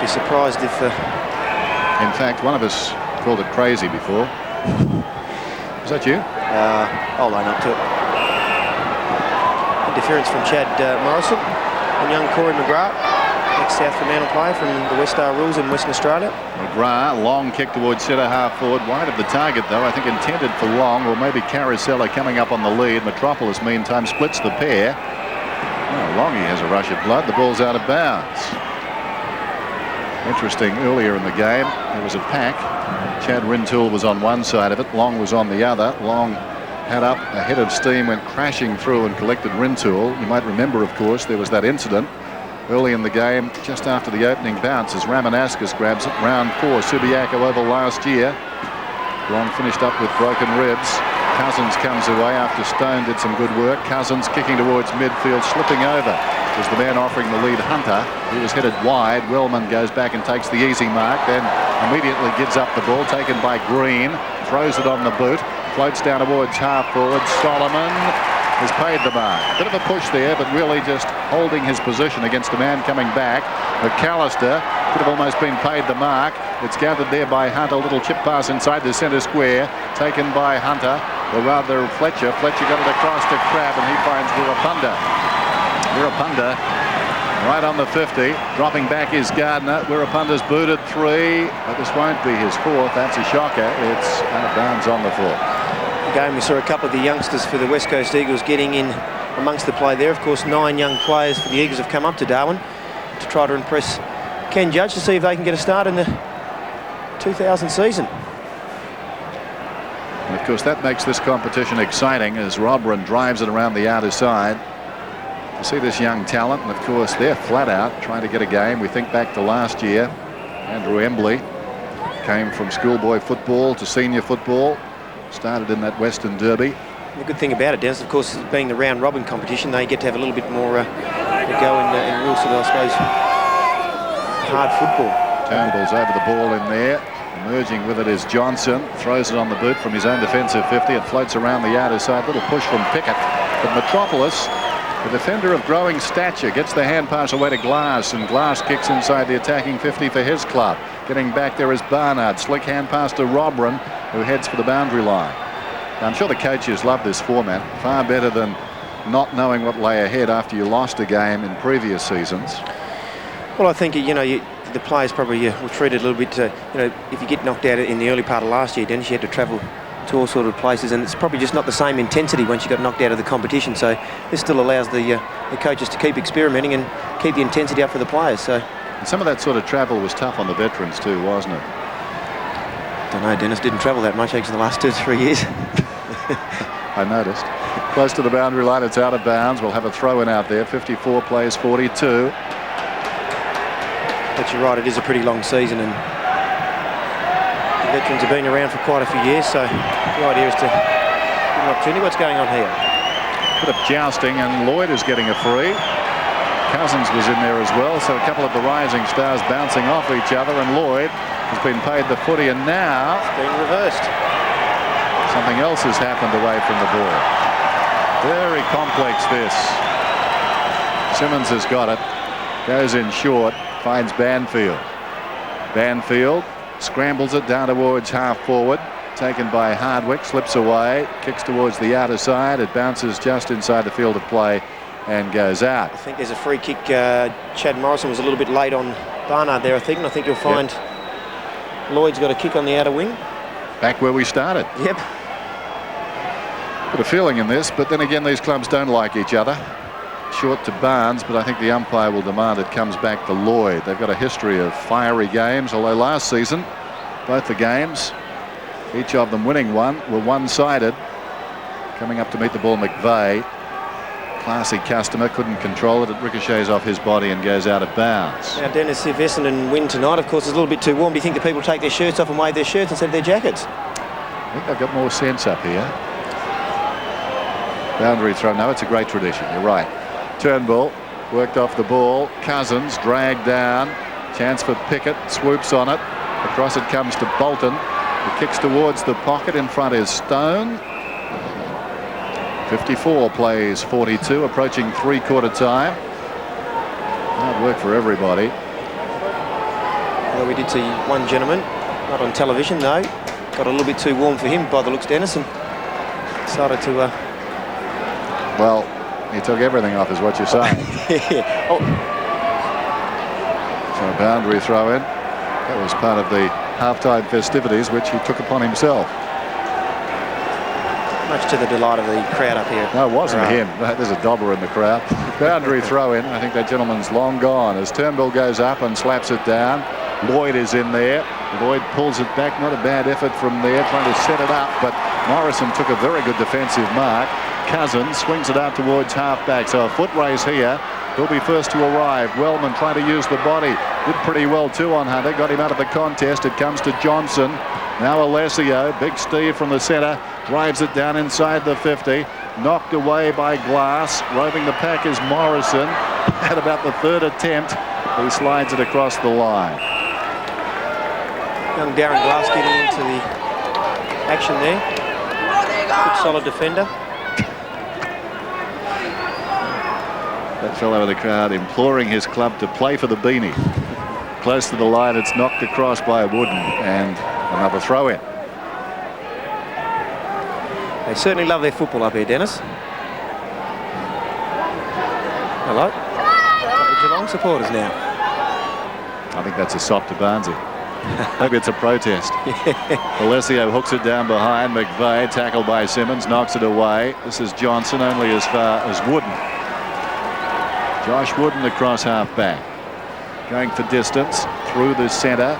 Be surprised if... In fact, one of us called it crazy before. Was that you? I'll line up to it. Interference from Chad Morrison and young Corey McGrath, ex-South Fremantle player from the West Star Rules in Western Australia. McGrath, long kick towards centre half forward, wide of the target though, I think intended for Long, or maybe Carousella coming up on the lead. Metropolis meantime splits the pair. Oh, Longy has a rush of blood, the ball's out of bounds. Interesting, earlier in the game there was a pack. Chad Rintoul was on one side of it, Long was on the other. Long had up a head of steam, went crashing through and collected Rintoul. You might remember, of course, there was that incident early in the game just after the opening bounce as Ramanaskas grabs it. Round 4, Subiaco Oval last year. Long finished up with broken ribs. Cousins comes away after Stone did some good work. Cousins kicking towards midfield, slipping over was the man offering the lead, Hunter. He was headed wide. Wellman goes back and takes the easy mark, then immediately gives up the ball, taken by Green, throws it on the boot, floats down towards half forward. Solomon has paid the mark. Bit of a push there, but really just holding his position against a man coming back. McAllister could have almost been paid the mark. It's gathered there by Hunter. Little chip pass inside the centre square, taken by Hunter, or rather Fletcher. Fletcher got it across to Crabb, and he finds Wirapunda. Wirapunda right on the 50. Dropping back is Gardner. Wirapunda's booted 3, but this won't be his 4th. That's a shocker. It's out of bounds on the 4th. Game, we saw a couple of the youngsters for the West Coast Eagles getting in amongst the play there. Of course, 9 young players for the Eagles have come up to Darwin to try to impress Ken Judge to see if they can get a start in the 2000 season. And of course, that makes this competition exciting as Robran drives it around the outer side. You see this young talent, and of course, they're flat out trying to get a game. We think back to last year. Andrew Embley came from schoolboy football to senior football. Started in that Western Derby. The good thing about it, Dennis, of course, being the round robin competition, they get to have a little bit more to go in real sort of, I suppose, hard football. Turnbull's over the ball in there. Emerging with it is Johnson. Throws it on the boot from his own defensive 50. It floats around the outer side. Little push from Pickett. But Metropolis, the defender of growing stature, gets the hand pass away to Glass, and Glass kicks inside the attacking 50 for his club. Getting back there is Barnard. Slick hand pass to Robran, who heads for the boundary line. Now, I'm sure the coaches love this format. Far better than not knowing what lay ahead after you lost a game in previous seasons. Well, I think, you know, the players probably were treated a little bit, you know, if you get knocked out in the early part of last year, Dennis, you had to travel to all sort of places, and it's probably just not the same intensity once you got knocked out of the competition. So this still allows the coaches to keep experimenting and keep the intensity up for the players. So, and some of that sort of travel was tough on the veterans too, wasn't it? Don't know, Dennis didn't travel that much actually the last 2 to 3 years. I noticed. Close to the boundary line, it's out of bounds. We'll have a throw-in out there. 54 plays 42. But you're right, it is a pretty long season, and the veterans have been around for quite a few years, so the idea is to give an opportunity. What's going on here? Bit of jousting, and Lloyd is getting a free. Cousins was in there as well, so a couple of the rising stars bouncing off each other, and Lloyd has been paid the footy, and now it's being reversed. Something else has happened away from the ball. Very complex this. Simmons has got it. Goes in short. Finds Banfield. Banfield scrambles it down towards half forward. Taken by Hardwick. Slips away. Kicks towards the outer side. It bounces just inside the field of play and goes out. I think there's a free kick. Chad Morrison was a little bit late on Barnard there, I think. And I think you'll find Lloyd's got a kick on the outer wing. Back where we started. Yep. Bit of feeling in this, but then again, these clubs don't like each other. Short to Barnes, but I think the umpire will demand it comes back to Lloyd. They've got a history of fiery games, although last season, both the games, each of them winning one, were one-sided. Coming up to meet the ball, McVeigh. Classy customer, couldn't control it. It ricochets off his body and goes out of bounds. Now, Dennis, if Essendon win tonight, of course, it's a little bit too warm. Do you think the people take their shirts off and wave their shirts instead of their jackets? I think they've got more sense up here. Boundary throw. No, it's a great tradition. You're right. Turnbull worked off the ball. Cousins dragged down. Chance for Pickett. Swoops on it. Across it comes to Bolton. He kicks towards the pocket. In front is Stone. 54 plays 42. Approaching three-quarter time. Hard work for everybody. Well, we did see one gentleman, not on television, no. Got a little bit too warm for him by the looks, Dennis. And decided to... Well, he took everything off, is what you're saying. Oh. So a boundary throw in. That was part of the halftime festivities, which he took upon himself. Much to the delight of the crowd up here. No, it wasn't him. There's a dobber in the crowd. Boundary throw in. I think that gentleman's long gone as Turnbull goes up and slaps it down. Lloyd is in there. Lloyd pulls it back. Not a bad effort from there, trying to set it up, but Morrison took a very good defensive mark. Cousins swings it out towards half-back. So a foot race here. He'll be first to arrive. Wellman trying to use the body. Did pretty well too on Hunter. Got him out of the contest. It comes to Johnson. Now Alessio. Big Steve from the centre. Drives it down inside the 50. Knocked away by Glass. Roving the pack is Morrison. At about the third attempt, he slides it across the line. Young Darren Glass getting into the action there. Good solid defender. That fellow in the crowd imploring his club to play for the beanie. Close to the line, it's knocked across by Wooden, and another throw in. They certainly love their football up here, Dennis. Hello. The Geelong supporters now. I think that's a sop to Barnesy. Maybe it's a protest. Alessio hooks it down behind. McVeigh tackled by Simmons, knocks it away. This is Johnson only as far as Wooden. Josh Wooden across half-back. Going for distance through the centre.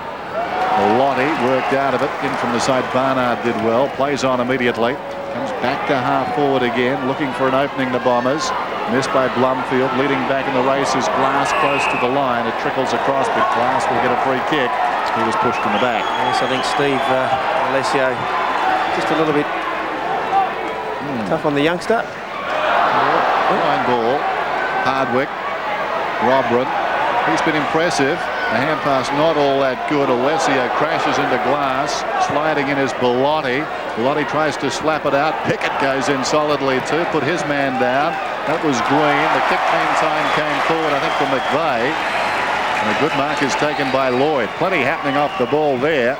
Lottie worked out of it. In from the side, Barnard did well. Plays on immediately. Comes back to half-forward again, looking for an opening, the Bombers. Missed by Blumfield. Leading back in the race is Glass close to the line. It trickles across, but Glass will get a free kick. He was pushed in the back. Yes, I think Steve Alessio just a little bit tough on the youngster. Line ball. Hardwick, Robran, he's been impressive. The hand pass not all that good. Alessio crashes into Glass. Sliding in is Bellotti. Bellotti tries to slap it out. Pickett goes in solidly too. Put his man down. That was Green. The kick meantime came forward, I think, from McVeigh. And a good mark is taken by Lloyd. Plenty happening off the ball there.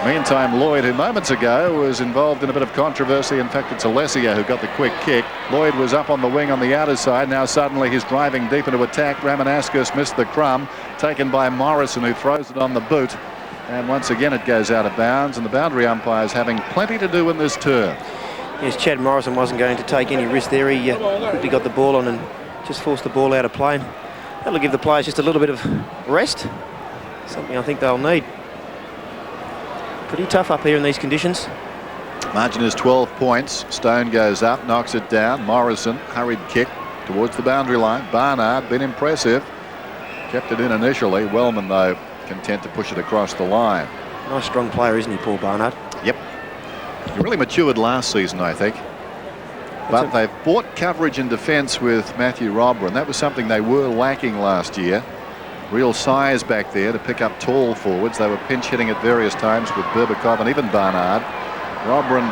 Meantime, Lloyd, who moments ago was involved in a bit of controversy. In fact, it's Alessio who got the quick kick. Lloyd was up on the wing on the outer side. Now suddenly he's driving deep into attack. Ramanaskus missed the crumb. Taken by Morrison, who throws it on the boot. And once again it goes out of bounds. And the boundary umpires having plenty to do in this turn. Yes, Chad Morrison wasn't going to take any risk there. He quickly got the ball on and just forced the ball out of play. That'll give the players just a little bit of rest. Something I think they'll need. Pretty tough up here in these conditions. Margin is 12 points. Stone goes up, knocks it down. Morrison, hurried kick towards the boundary line. Barnard, been impressive. Kept it in initially. Wellman, though, content to push it across the line. Nice strong player, isn't he, Paul Barnard? Yep. He really matured last season, I think. But they've bought coverage and defence with Matthew Robran. That was something they were lacking last year. Real size back there to pick up tall forwards. They were pinch hitting at various times with Berbikov and even Barnard. Robran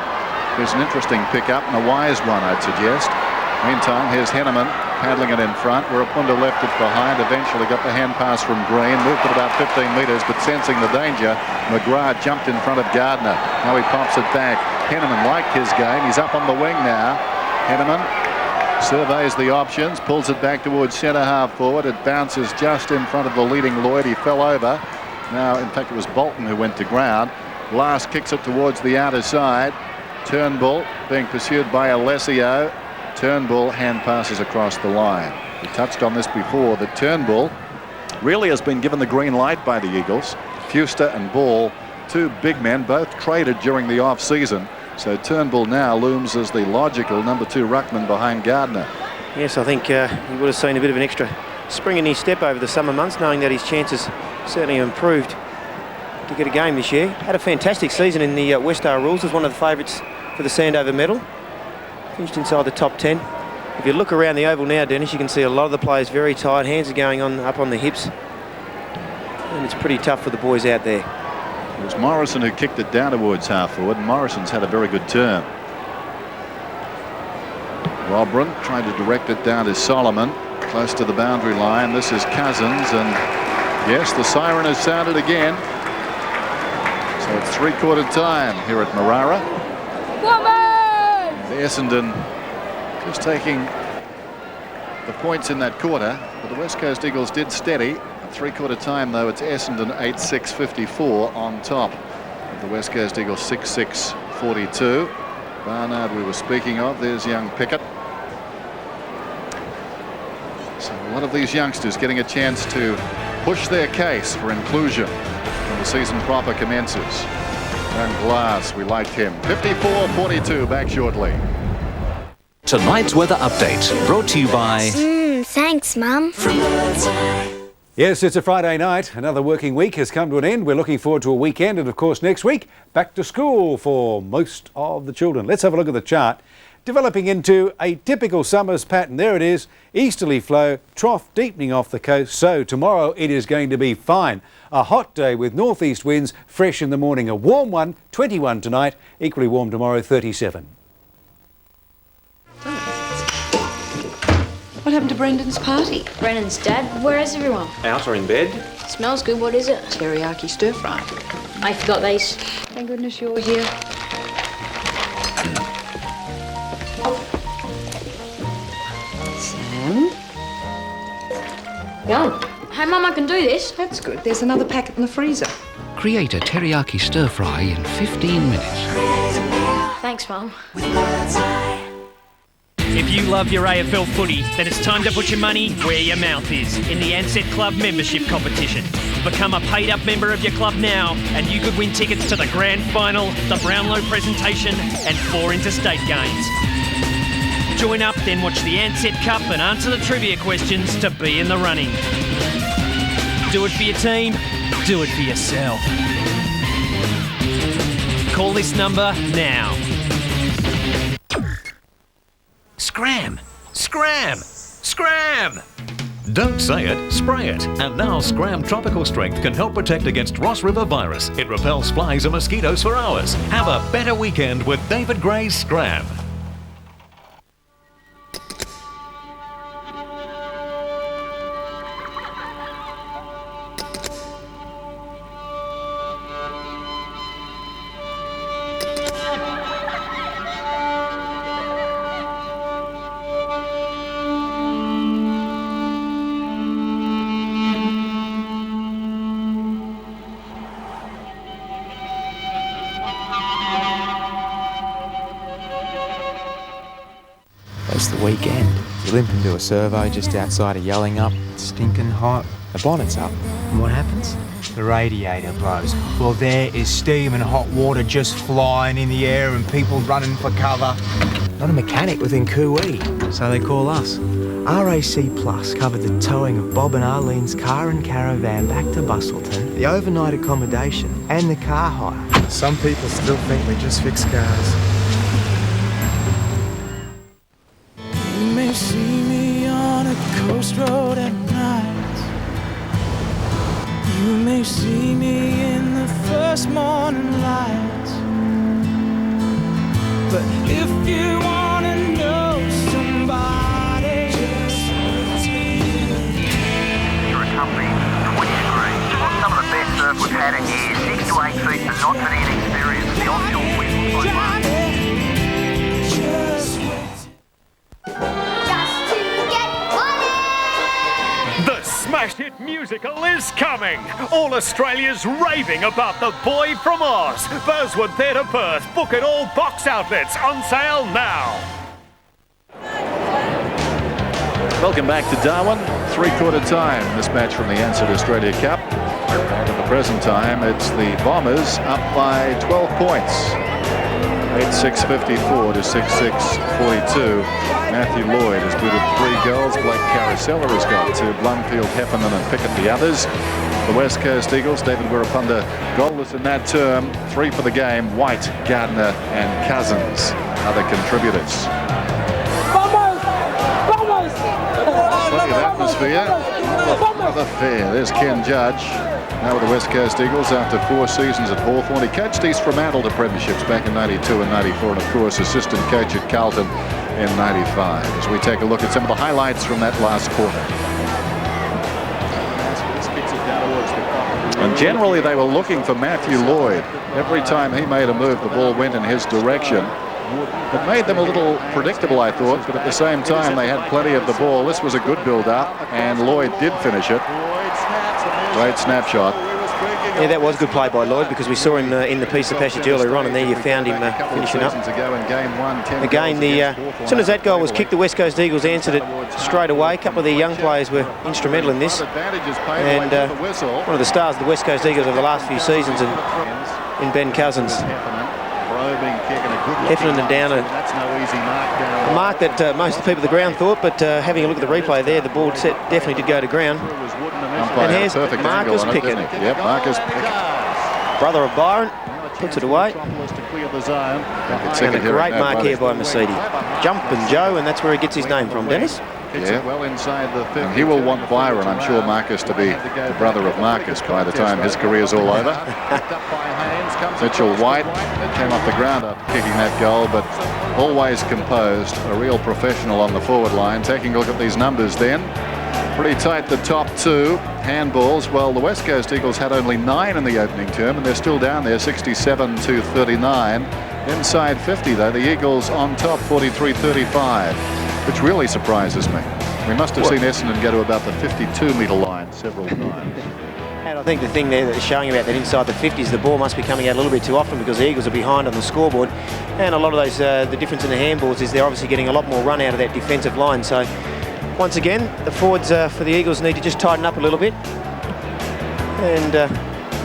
is an interesting pickup and a wise one, I'd suggest. Meantime, here's Henneman paddling it in front. Wirapunda left it behind. Eventually got the hand pass from Green. Moved it about 15 metres, but sensing the danger, McGrath jumped in front of Gardner. Now he pops it back. Henneman liked his game. He's up on the wing now. Henneman surveys the options, pulls it back towards centre half forward. It bounces just in front of the leading Lloyd. He fell over. Now, in fact, it was Bolton who went to ground. Glass kicks it towards the outer side. Turnbull being pursued by Alessio. Turnbull hand passes across the line. We touched on this before, that Turnbull really has been given the green light by the Eagles. Fuster and Ball, two big men, both traded during the off-season. So Turnbull now looms as the logical number 2 ruckman behind Gardner. Yes, I think he would have seen a bit of an extra spring in his step over the summer months, knowing that his chances certainly improved to get a game this year. Had a fantastic season in the West Star Rules, was one of the favourites for the Sandover medal. Finished inside the top 10. If you look around the oval now, Dennis, you can see a lot of the players very tired. Hands are going on up on the hips. And it's pretty tough for the boys out there. It was Morrison who kicked it down towards half forward. Morrison's had a very good turn. Robran trying to direct it down to Solomon, close to the boundary line. This is Cousins, and yes, the siren has sounded again. So it's 3/4 time here at Marara. Essendon just taking the points in that quarter, but the West Coast Eagles did steady. At three-quarter time, though, it's Essendon 8-6-54 on top of the West Coast Eagles 6-6-42. Barnard we were speaking of. There's young Pickett. So a lot of these youngsters getting a chance to push their case for inclusion when the season proper commences. And Glass, we liked him. 54-42, back shortly. Tonight's weather update brought to you by... Thanks, Mum. Yes, it's a Friday night. Another working week has come to an end. We're looking forward to a weekend and, of course, next week, back to school for most of the children. Let's have a look at the chart. Developing into a typical summer's pattern. There it is, easterly flow, trough deepening off the coast. So tomorrow it is going to be fine. A hot day with northeast winds, fresh in the morning. A warm one, 21 tonight. Equally warm tomorrow, 37. What happened to Brendan's party? Brennan's dad. Where is everyone? Out or in bed? Smells good. What is it? Teriyaki stir fry. I forgot these. Thank goodness you're here. Sam? Yum. Hey, Mum, I can do this. That's good. There's another packet in the freezer. Create a teriyaki stir fry in 15 minutes. Thanks, Mum. If you love your AFL footy, then it's time to put your money where your mouth is in the Ansett Club membership competition. Become a paid-up member of your club now, and you could win tickets to the grand final, the Brownlow presentation, and 4 interstate games. Join up, then watch the Ansett Cup and answer the trivia questions to be in the running. Do it for your team, do it for yourself. Call this number now. Scram! Scram! Scram! Don't say it, spray it. And now Scram Tropical Strength can help protect against Ross River virus. It repels flies and mosquitoes for hours. Have a better weekend with David Gray's Scram. It's the weekend. You limp into a servo just outside of Yelling Up. It's stinking hot. The bonnet's up. And what happens? The radiator blows. Well, there is steam and hot water just flying in the air and people running for cover. Not a mechanic within Cooee, so they call us. RAC Plus covered the towing of Bob and Arlene's car and caravan back to Bustleton, the overnight accommodation, and the car hire. Some people still think we just fix cars. You may see me on a coast road at night. You may see me in the first morning light. But if you want to know somebody, just wait till you. You're a company, 20 degrees. Some of the best surf we've had in years. 6 to 8 feet for not fitting an experience. The offshore wind was like The smash hit musical is coming. All Australia's raving about The Boy from Oz. Burswood Theatre Perth. Book at all box outlets. On sale now. Welcome back to Darwin. Three-quarter time. This match from the Ansett Australia Cup. And at the present time, it's the Bombers up by 12 points. 8-6-54 to 6-6-42. Matthew Lloyd has booted 3 goals. Blake Carosella has got 2. Blumfield, Heffernan and Pickett the others. The West Coast Eagles, David Wirapunda goalless in that term. 3 for the game. White, Gardner and Cousins, other contributors. Plenty of atmosphere. Another fair. There's Ken Judge. Now with the West Coast Eagles after 4 seasons at Hawthorn. He coached East Fremantle to premierships back in 92 and 94, and of course assistant coach at Carlton in 95. As we take a look at some of the highlights from that last quarter. And generally they were looking for Matthew Lloyd. Every time he made a move, the ball went in his direction. It made them a little predictable, I thought, but at the same time they had plenty of the ball. This was a good build-up, and Lloyd did finish it. Great snapshot. Yeah, that was good play by Lloyd, because we saw him in the piece of passage earlier on, and there you found him finishing up. Again, as soon as that goal was kicked, the West Coast Eagles answered it straight away. A couple of their young players were instrumental in this, and one of the stars of the West Coast Eagles over the last few seasons in Ben Cousins. Heffernan and down a mark that most of the people at the ground thought, but having a look at the replay there, the ball set definitely did go to ground. And here's Marcus Pickett. Yep, Marcus Pickett. Brother of Byron, puts it away. And a great mark here by Mercedes. Jumpin' Joe, and that's where he gets his name from, Dennis. Yeah, well inside the 50. And he will want Byron, I'm sure, Marcus to be the brother of Marcus by the time his career's all over. Mitchell White came off the ground after kicking that goal, but always composed, a real professional on the forward line. Taking a look at these numbers then. Pretty tight, the top two handballs. Well, the West Coast Eagles had only 9 in the opening term, and they're still down there, 67-39. Inside 50, though, the Eagles on top, 43-35, which really surprises me. We must have seen Essendon go to about the 52-metre line several times. And I think the thing there that is showing about that inside the 50s, the ball must be coming out a little bit too often, because the Eagles are behind on the scoreboard. And a lot of those, the difference in the handballs is they're obviously getting a lot more run out of that defensive line. So once again, the forwards for the Eagles need to just tighten up a little bit and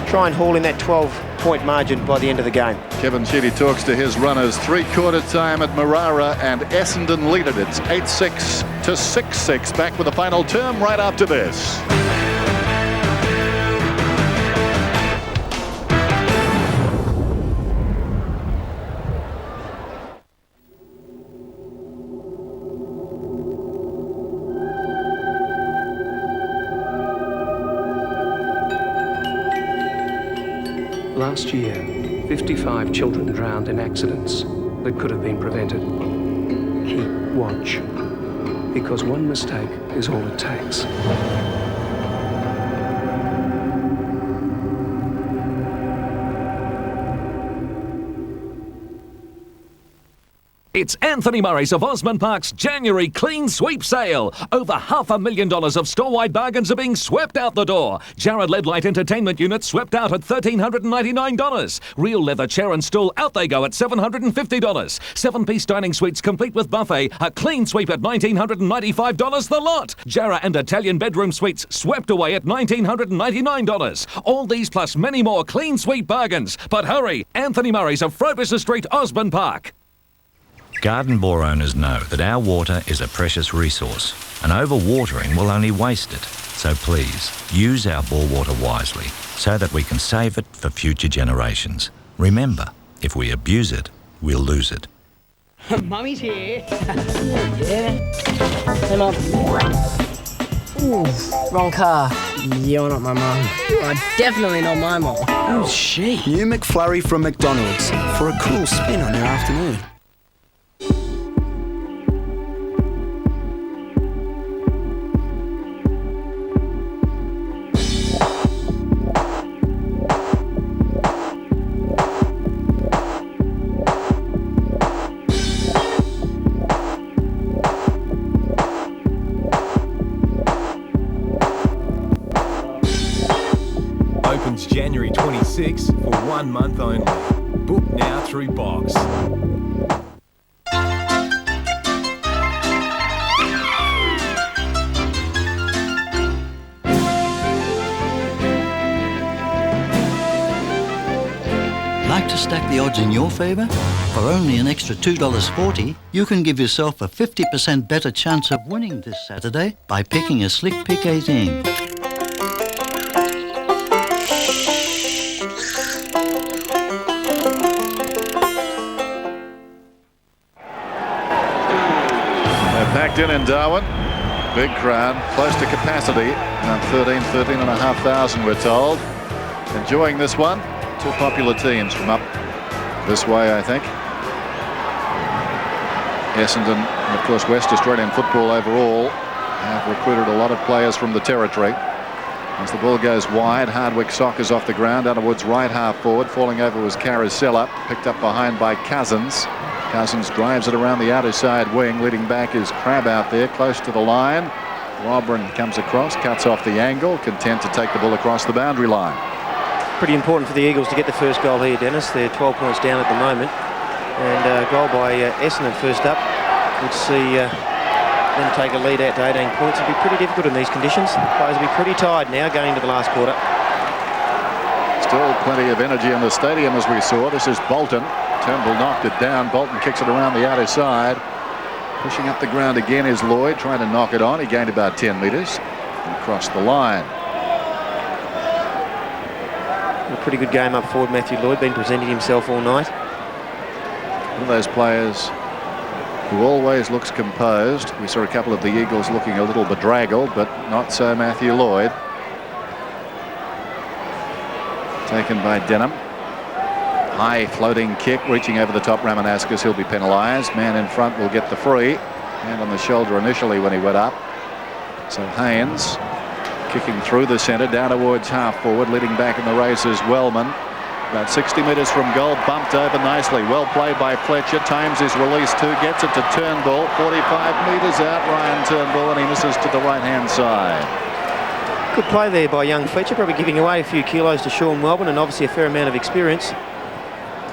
try and haul in that 12-point margin by the end of the game. Kevin Sheedy talks to his runners. 3/4 time at Marara, and Essendon lead it. It's 8-6 to 6-6. Back with the final term right after this. Last year, 55 children drowned in accidents that could have been prevented. Keep watch, because one mistake is all it takes. It's Anthony Murray's of Osborne Park's January Clean Sweep Sale. Over $500,000 of store-wide bargains are being swept out the door. Jared LED Light Entertainment Units swept out at $1,399. Real leather chair and stool, out they go at $750. 7-piece dining suites complete with buffet, a clean sweep at $1,995 the lot. Jarrah and Italian bedroom suites swept away at $1,999. All these plus many more clean sweep bargains. But hurry, Anthony Murray's of Frobisher Street, Osborne Park. Garden bore owners know that our water is a precious resource, and overwatering will only waste it. So please, use our bore water wisely so that we can save it for future generations. Remember, if we abuse it, we'll lose it. Mummy's here. Yeah. Hey, Mum. Ooh, wrong car. You're not my mum. You are definitely not my mum. Who's she? New McFlurry from McDonald's for a cool spin on your afternoon. Opens January 26 for 1 month only. Book now through Box. Like to stack the odds in your favour? For only an extra $2.40, you can give yourself a 50% better chance of winning this Saturday by picking a Slick Pick 18. Packed in Darwin. Big crowd, close to capacity. Around 13,500 we're told. Enjoying this one. Two popular teams from up this way, I think. Essendon, and of course West Australian football overall, have recruited a lot of players from the territory. As the ball goes wide, Hardwick Sockers off the ground. Underwood's right half forward. Falling over was Carasella, picked up behind by Cousins. Cousins drives it around the outer side wing. Leading back is Crabb out there, close to the line. Robran comes across, cuts off the angle, content to take the ball across the boundary line. Pretty important for the Eagles to get the first goal here, Dennis. They're 12 points down at the moment. And a goal by Essendon first up would see them take a lead out to 18 points. It'd be pretty difficult in these conditions. Players will be pretty tired now going into the last quarter. Still plenty of energy in the stadium as we saw. This is Bolton. Turnbull knocked it down. Bolton kicks it around the outer side. Pushing up the ground again is Lloyd, trying to knock it on. He gained about 10 metres and crossed the line. A pretty good game up forward, Matthew Lloyd, been presenting himself all night. One of those players who always looks composed. We saw a couple of the Eagles looking a little bedraggled, but not so Matthew Lloyd. Taken by Denham. High floating kick reaching over the top. Ramanaskas, he'll be penalised. Man in front will get the free. Hand on the shoulder initially when he went up. So Haynes kicking through the centre down towards half forward. Leading back in the race is Wellman. About 60 metres from goal, bumped over nicely. Well played by Fletcher. Times his release too. Gets it to Turnbull. 45 metres out, Ryan Turnbull, and he misses to the right-hand side. Good play there by young Fletcher, probably giving away a few kilos to Sean Melbourne and obviously a fair amount of experience.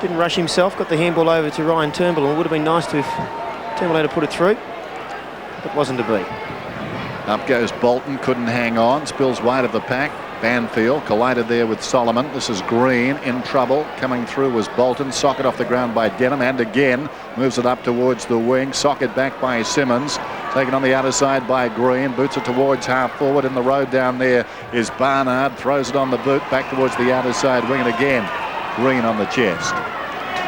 Didn't rush himself, got the handball over to Ryan Turnbull, and it would have been nice to have Turnbull had to put it through, but wasn't to be. Up goes Bolton, couldn't hang on, spills wide of the pack. Banfield collided there with Solomon. This is Green in trouble. Coming through was Bolton. Socket off the ground by Denham, and again moves it up towards the wing. Socket back by Simmons. Taken on the outer side by Green. Boots it towards half forward. In the road down there is Barnard. Throws it on the boot back towards the outer side wing, and again Green on the chest.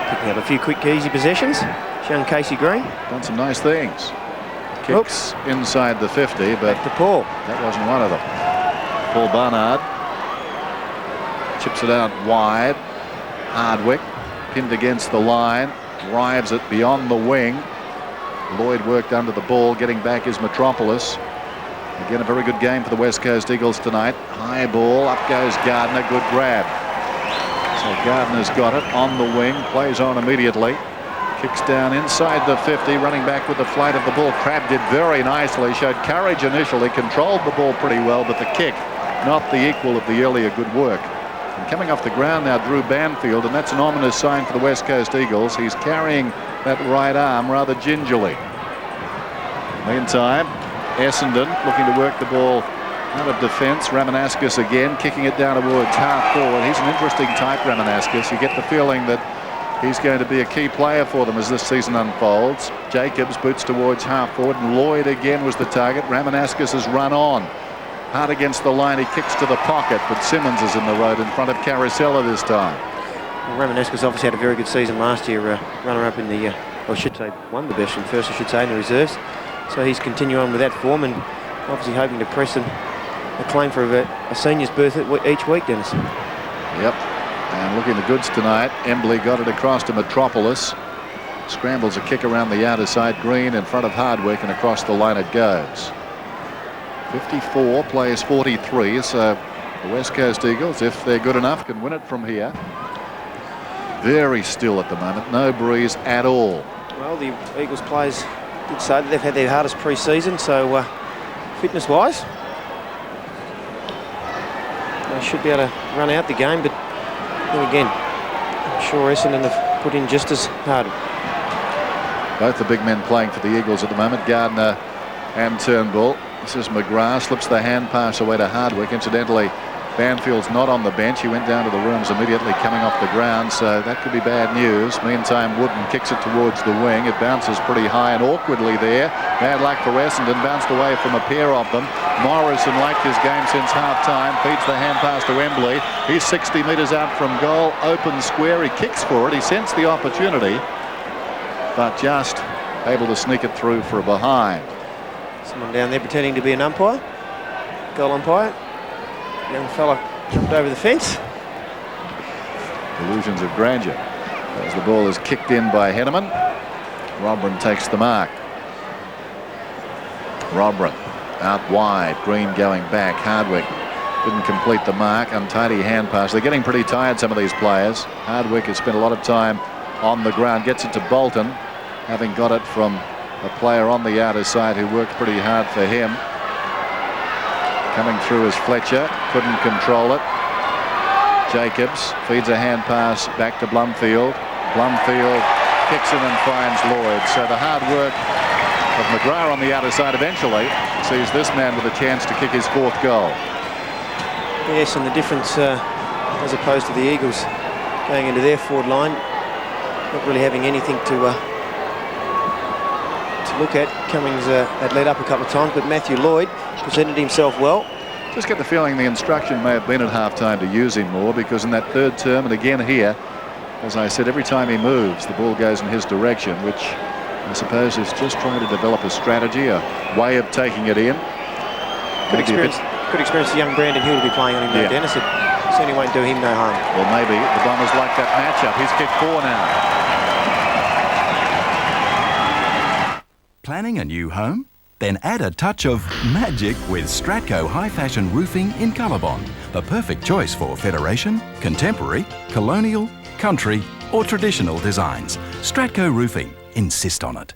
Picking up a few quick easy possessions. Shown Casey Green. Done some nice things. Kicks inside the 50, but back to Paul. That wasn't one of them. Paul Barnard chips it out wide. Hardwick pinned against the line, drives it beyond the wing. Lloyd worked under the ball. Getting back is Metropolis. Again, a very good game for the West Coast Eagles tonight. High ball, up goes Gardner, good grab. So Gardner's got it on the wing, plays on immediately. Kicks down inside the 50, running back with the flight of the ball. Crabb did very nicely, showed courage initially, controlled the ball pretty well, but the kick not the equal of the earlier good work. And coming off the ground now, Drew Banfield, and that's an ominous sign for the West Coast Eagles. He's carrying that right arm rather gingerly. Meantime, Essendon looking to work the ball out of defence. Ramanaskas again, kicking it down towards half forward. He's an interesting type, Ramanaskas. You get the feeling that he's going to be a key player for them as this season unfolds. Jacobs boots towards half forward, and Lloyd again was the target. Ramanaskas has run on. Hard against the line, he kicks to the pocket, but Simmons is in the road in front of Caracella this time. Well, Ramanaskas obviously had a very good season last year, runner-up in the, I should say, won the best and first, I should say, in the reserves. So he's continuing on with that form and obviously hoping to press a claim for a seniors berth each week, Dennis. Yep, and looking the goods tonight. Embley got it across to Metropolis. Scrambles a kick around the outer side. Green in front of Hardwick, and across the line it goes. 54 plays 43, so the West Coast Eagles, if they're good enough, can win it from here. Very still at the moment, no breeze at all. Well, the Eagles players did say that they've had their hardest pre-season, so fitness-wise, they should be able to run out the game, but then again, I'm sure Essendon have put in just as hard. Both the big men playing for the Eagles at the moment, Gardner and Turnbull. This is McGrath, slips the hand pass away to Hardwick. Incidentally, Banfield's not on the bench. He went down to the rooms immediately coming off the ground, so that could be bad news. Meantime, Wooden kicks it towards the wing. It bounces pretty high and awkwardly there. Bad luck for Essendon, bounced away from a pair of them. Morrison liked his game since half-time, feeds the hand pass to Embley. He's 60 metres out from goal, open square. He kicks for it. He sensed the opportunity, but just able to sneak it through for a behind. Someone down there pretending to be an umpire, goal umpire. Young fella jumped over the fence. Illusions of grandeur. As the ball is kicked in by Henneman. Robran takes the mark. Robran out wide. Green going back. Hardwick didn't complete the mark. Untidy hand pass. They're getting pretty tired, some of these players. Hardwick has spent a lot of time on the ground. Gets it to Bolton. having got it from a player on the outer side who worked pretty hard for him. Coming through is Fletcher, couldn't control it. Jacobs feeds a hand pass back to Blumfield. Blumfield kicks in and finds Lloyd. So the hard work of McGrath on the outer side eventually sees this man with a chance to kick his 4th goal. Yes, and the difference as opposed to the Eagles going into their forward line, not really having anything to look at. Cummings had led up a couple of times, but Matthew Lloyd presented himself well. Just get the feeling the instruction may have been at half-time to use him more, because in that 3rd term and again here, as I said, every time he moves the ball goes in his direction, which I suppose is just trying to develop a strategy, a way of taking it in. Good experience for young Brandon Hill to be playing on him now, Dennis. It certainly won't do him no harm. Well, maybe the Bombers like that matchup. He's kicked 4 now. Planning a new home? Then add a touch of magic with Stratco High Fashion Roofing in Colorbond. The perfect choice for Federation, Contemporary, Colonial, Country or traditional designs. Stratco Roofing. Insist on it.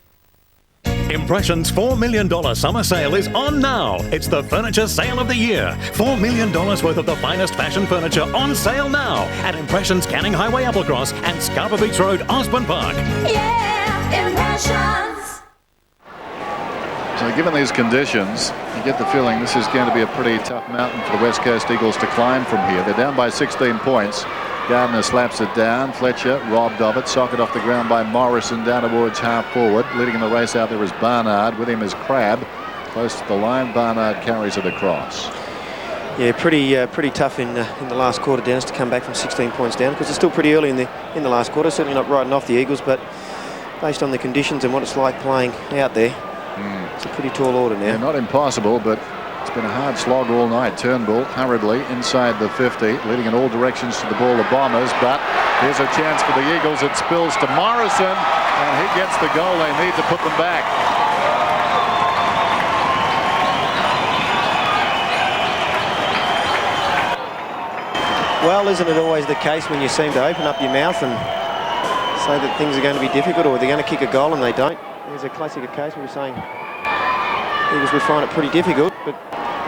Impression's $4 million summer sale is on now. It's the furniture sale of the year. $4 million worth of the finest fashion furniture on sale now at Impression's Canning Highway, Applecross and Scarborough Beach Road, Osborne Park. Yeah, Impressions. So given these conditions, you get the feeling this is going to be a pretty tough mountain for the West Coast Eagles to climb from here. They're down by 16 points. Gardner slaps it down. Fletcher robbed of it. Socket off the ground by Morrison down towards half forward. Leading in the race out there is Barnard. With him is Crabb. Close to the line. Barnard carries it across. Yeah, pretty tough in the last quarter, Dennis, to come back from 16 points down, because it's still pretty early in the last quarter. Certainly not writing off the Eagles, but based on the conditions and what it's like playing out there, it's a pretty tall order now. Yeah, not impossible, but it's been a hard slog all night. Turnbull hurriedly inside the 50, leading in all directions to the ball, the Bombers, but here's a chance for the Eagles. It spills to Morrison, and he gets the goal. They need to put them back. Well, isn't it always the case when you seem to open up your mouth and say that things are going to be difficult, or they're going to kick a goal and they don't? There's a classic case where we're saying Eagles would find it pretty difficult, but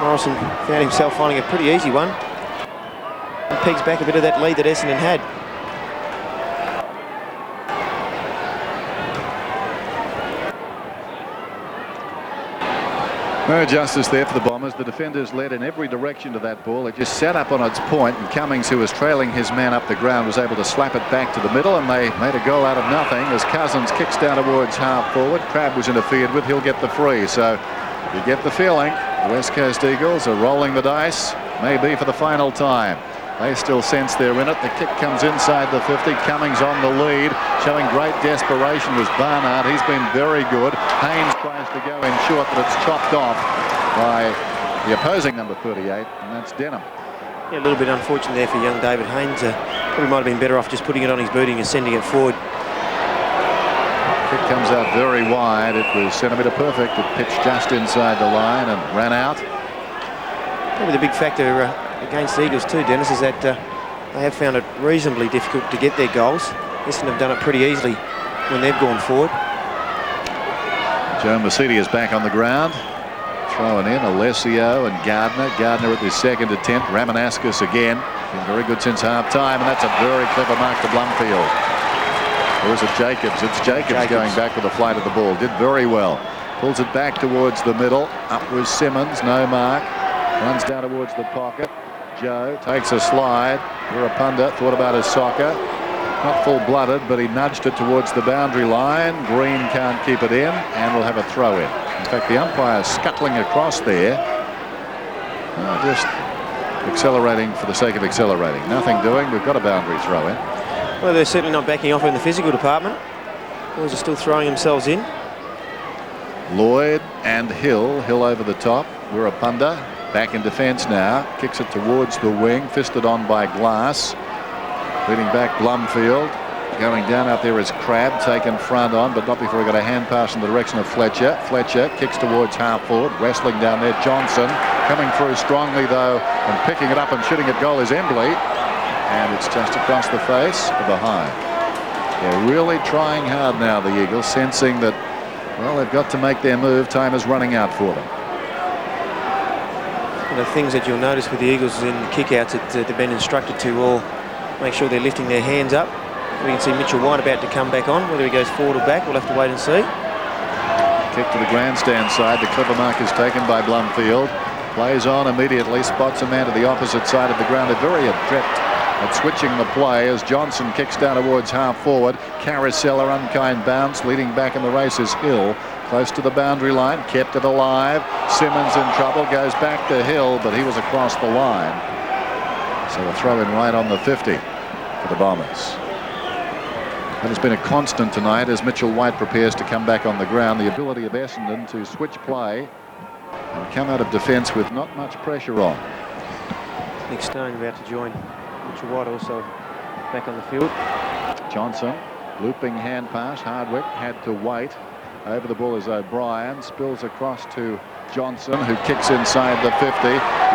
Morrison found himself finding a pretty easy one and pegs back a bit of that lead that Essendon had. No justice there for the Bombers. The defenders led in every direction to that ball. It just sat up on its point, and Cummings, who was trailing his man up the ground, was able to slap it back to the middle, and they made a goal out of nothing as Cousins kicks down towards half forward. Crabb was interfered with. He'll get the free. So you get the feeling the West Coast Eagles are rolling the dice, maybe for the final time. They still sense they're in it. The kick comes inside the 50. Cummings on the lead, showing great desperation was Barnard. He's been very good. Haynes tries to go in short, but it's chopped off by the opposing number 38, and that's Denham. Yeah, a little bit unfortunate there for young David Haynes. Probably might have been better off just putting it on his booting and sending it forward. Kick comes out very wide. It was centimetre perfect. It pitched just inside the line and ran out. Probably the big factor against the Eagles too, Dennis, is that they have found it reasonably difficult to get their goals. Essendon have done it pretty easily when they've gone forward. Joe Mercedes is back on the ground. Throwing in Alessio and Gardner. Gardner at the second attempt. Ramanaskas again. Been very good since half-time, and that's a very clever mark to Blumfield. Or is it Jacobs? It's Jacobs going back with the flight of the ball. Did very well. Pulls it back towards the middle. Up was Simmons. No mark. Runs down towards the pocket. Joe takes a slide. Wirapunda thought about his soccer. Not full-blooded, but he nudged it towards the boundary line. Green can't keep it in, and will have a throw-in. In fact, the umpire scuttling across there. Just accelerating for the sake of accelerating. Nothing doing. We've got a boundary throw-in. Well, they're certainly not backing off in the physical department. Boys are still throwing themselves in. Lloyd and Hill. Hill over the top. Wirapunda back in defence now. Kicks it towards the wing. Fisted on by Glass. Leading back Blumfield. Going down out there is Crabb, taken front on, but not before he got a hand pass in the direction of Fletcher. Fletcher kicks towards half forward. Wrestling down there, Johnson. Coming through strongly though, and picking it up and shooting at goal is Embley. And it's just across the face of the high. They're really trying hard now, the Eagles, sensing that, well, they've got to make their move. Time is running out for them. The things that you'll notice with the Eagles in kickouts that they've been instructed to all make sure they're lifting their hands up. We can see Mitchell White about to come back on. Whether he goes forward or back, we'll have to wait and see. Kick to the grandstand side. The clever mark is taken by Blumfield. Plays on immediately, spots a man to the opposite side of the ground. They're very adept at switching the play as Johnson kicks down towards half forward. Carousel, unkind bounce. Leading back in the race is Hill. Close to the boundary line, kept it alive. Simmons in trouble, goes back to Hill, but he was across the line. So a throw in right on the 50 for the Bombers. That has been a constant tonight as Mitchell White prepares to come back on the ground. The ability of Essendon to switch play and come out of defence with not much pressure on. Nick Stone about to join. Mitchell White also back on the field. Johnson, looping hand pass. Hardwick had to wait. Over the ball is O'Brien. Spills across to Johnson, who kicks inside the 50.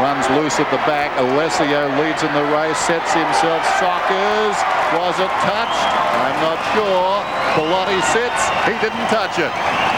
Runs loose at the back. Alessio leads in the race. Sets himself. Sockers. Was it touched? I'm not sure. Bellotti sits. He didn't touch it.